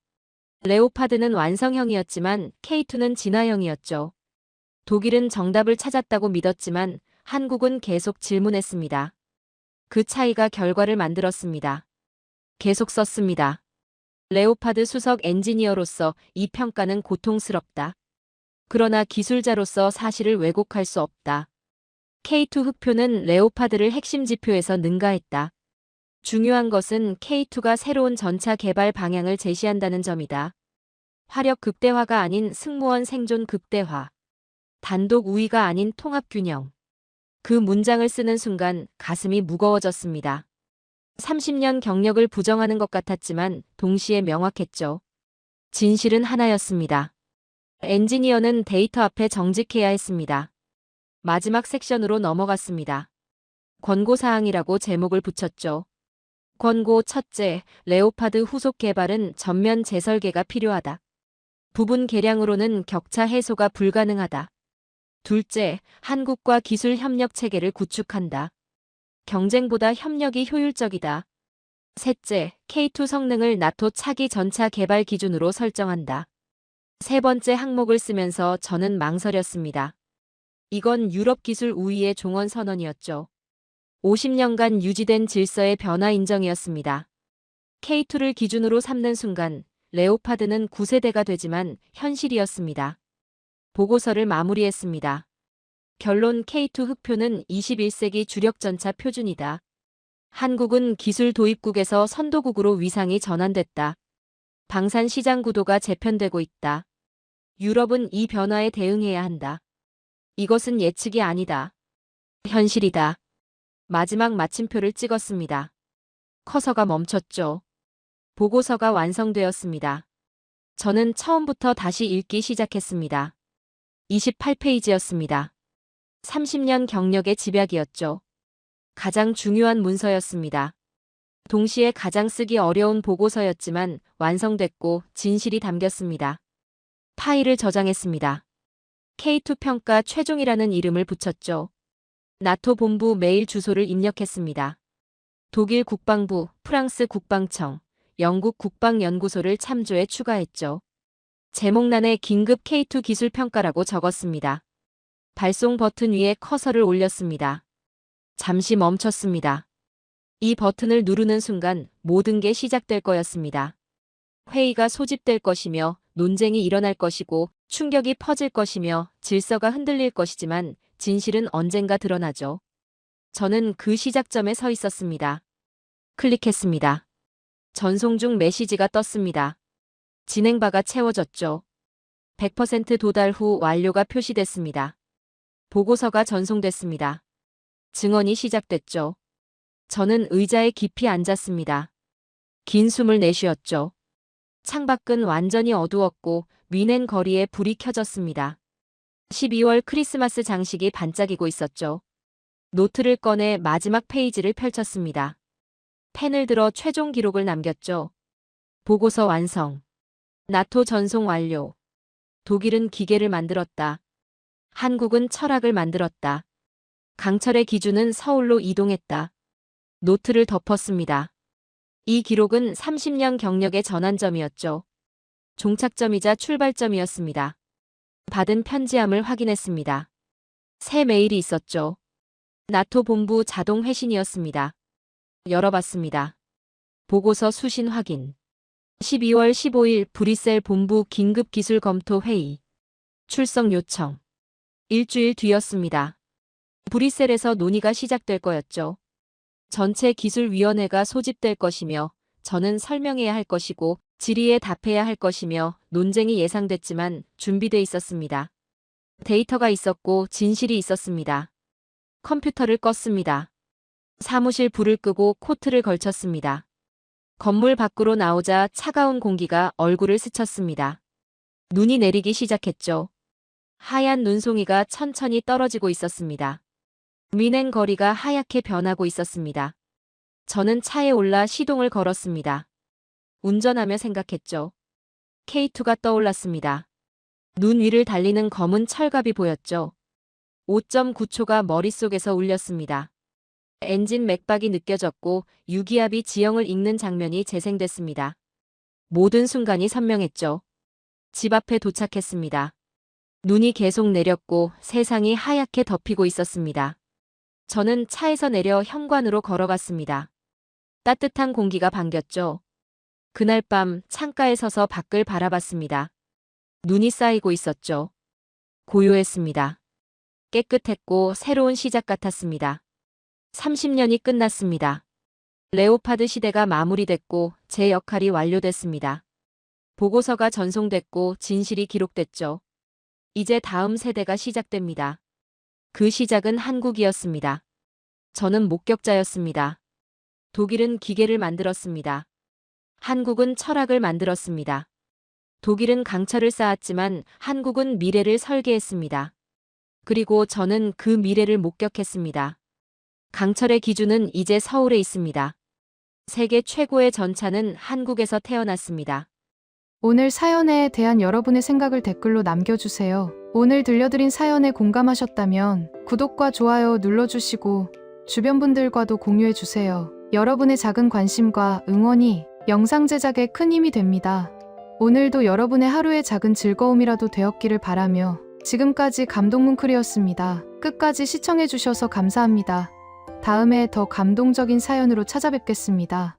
Speaker 3: 레오파드는 완성형이었지만 K2는 진화형이었죠. 독일은 정답을 찾았다고 믿었지만 한국은 계속 질문했습니다. 그 차이가 결과를 만들었습니다. 계속 썼습니다. 레오파드 수석 엔지니어로서 이 평가는 고통스럽다. 그러나 기술자로서 사실을 왜곡할 수 없다. K2 흑표는 레오파드를 핵심 지표에서 능가했다. 중요한 것은 K2가 새로운 전차 개발 방향을 제시한다는 점이다. 화력 극대화가 아닌 승무원 생존 극대화. 단독 우위가 아닌 통합 균형. 그 문장을 쓰는 순간 가슴이 무거워졌습니다. 30년 경력을 부정하는 것 같았지만 동시에 명확했죠. 진실은 하나였습니다. 엔지니어는 데이터 앞에 정직해야 했습니다. 마지막 섹션으로 넘어갔습니다. 권고사항이라고 제목을 붙였죠. 권고 첫째, 레오파드 후속 개발은 전면 재설계가 필요하다. 부분 개량으로는 격차 해소가 불가능하다. 둘째, 한국과 기술 협력 체계를 구축한다. 경쟁보다 협력이 효율적이다. 셋째, K2 성능을 나토 차기 전차 개발 기준으로 설정한다. 세 번째 항목을 쓰면서 저는 망설였습니다. 이건 유럽 기술 우위의 종언 선언이었죠. 50년간 유지된 질서의 변화 인정이었습니다. K2를 기준으로 삼는 순간 레오파드는 9세대가 되지만 현실이었습니다. 보고서를 마무리했습니다. 결론 K2 흑표는 21세기 주력 전차 표준이다. 한국은 기술 도입국에서 선도국으로 위상이 전환됐다. 방산 시장 구도가 재편되고 있다. 유럽은 이 변화에 대응해야 한다. 이것은 예측이 아니다. 현실이다. 마지막 마침표를 찍었습니다. 커서가 멈췄죠. 보고서가 완성되었습니다. 저는 처음부터 다시 읽기 시작했습니다. 28페이지였습니다. 30년 경력의 집약이었죠. 가장 중요한 문서였습니다. 동시에 가장 쓰기 어려운 보고서였지만 완성됐고 진실이 담겼습니다. 파일을 저장했습니다. K2 평가 최종이라는 이름을 붙였죠. 나토 본부 메일 주소를 입력했습니다. 독일 국방부, 프랑스 국방청, 영국 국방연구소를 참조해 추가했죠. 제목란에 긴급 K2 기술 평가라고 적었습니다. 발송 버튼 위에 커서를 올렸습니다. 잠시 멈췄습니다. 이 버튼을 누르는 순간 모든 게 시작될 거였습니다. 회의가 소집될 것이며 논쟁이 일어날 것이고 충격이 퍼질 것이며 질서가 흔들릴 것이지만 진실은 언젠가 드러나죠. 저는 그 시작점에 서 있었습니다. 클릭했습니다. 전송 중 메시지가 떴습니다. 진행바가 채워졌죠. 100% 도달 후 완료가 표시됐습니다. 보고서가 전송됐습니다. 증언이 시작됐죠. 저는 의자에 깊이 앉았습니다. 긴 숨을 내쉬었죠. 창밖은 완전히 어두웠고 뮌헨 거리에 불이 켜졌습니다. 12월 크리스마스 장식이 반짝이고 있었죠. 노트를 꺼내 마지막 페이지를 펼쳤습니다. 펜을 들어 최종 기록을 남겼죠. 보고서 완성. 나토 전송 완료. 독일은 기계를 만들었다. 한국은 철학을 만들었다. 강철의 기준은 서울로 이동했다. 노트를 덮었습니다. 이 기록은 30년 경력의 전환점이었죠. 종착점이자 출발점이었습니다. 받은 편지함을 확인했습니다. 새 메일이 있었죠. 나토 본부 자동 회신이었습니다. 열어봤습니다. 보고서 수신 확인. 12월 15일 브뤼셀 본부 긴급 기술 검토 회의. 출석 요청. 일주일 뒤였습니다. 브뤼셀에서 논의가 시작될 거였죠. 전체 기술위원회가 소집될 것이며 저는 설명해야 할 것이고 질의에 답해야 할 것이며 논쟁이 예상됐지만 준비돼 있었습니다. 데이터가 있었고 진실이 있었습니다. 컴퓨터를 껐습니다. 사무실 불을 끄고 코트를 걸쳤습니다. 건물 밖으로 나오자 차가운 공기가 얼굴을 스쳤습니다. 눈이 내리기 시작했죠. 하얀 눈송이가 천천히 떨어지고 있었습니다. 뮌헨 거리가 하얗게 변하고 있었습니다. 저는 차에 올라 시동을 걸었습니다. 운전하며 생각했죠. K2가 떠올랐습니다. 눈 위를 달리는 검은 철갑이 보였죠. 5.9초가 머릿속에서 울렸습니다. 엔진 맥박이 느껴졌고 유기압이 지형을 읽는 장면이 재생됐습니다. 모든 순간이 선명했죠. 집 앞에 도착했습니다. 눈이 계속 내렸고 세상이 하얗게 덮이고 있었습니다. 저는 차에서 내려 현관으로 걸어갔습니다. 따뜻한 공기가 반겼죠. 그날 밤 창가에 서서 밖을 바라봤습니다. 눈이 쌓이고 있었죠. 고요했습니다. 깨끗했고 새로운 시작 같았습니다. 30년이 끝났습니다. 레오파드 시대가 마무리됐고 제 역할이 완료됐습니다. 보고서가 전송됐고 진실이 기록됐죠. 이제 다음 세대가 시작됩니다. 그 시작은 한국이었습니다. 저는 목격자였습니다. 독일은 기계를 만들었습니다. 한국은 철학을 만들었습니다. 독일은 강철을 쌓았지만 한국은 미래를 설계했습니다. 그리고 저는 그 미래를 목격했습니다. 강철의 기준은 이제 서울에 있습니다. 세계 최고의 전차는 한국에서 태어났습니다.
Speaker 2: 오늘 사연에 대한 여러분의 생각을 댓글로 남겨주세요. 오늘 들려드린 사연에 공감하셨다면 구독과 좋아요 눌러주시고 주변 분들과도 공유해주세요. 여러분의 작은 관심과 응원이 영상 제작에 큰 힘이 됩니다. 오늘도 여러분의 하루의 작은 즐거움이라도 되었기를 바라며 지금까지 감동뭉클이었습니다. 끝까지 시청해주셔서 감사합니다. 다음에 더 감동적인 사연으로 찾아뵙겠습니다.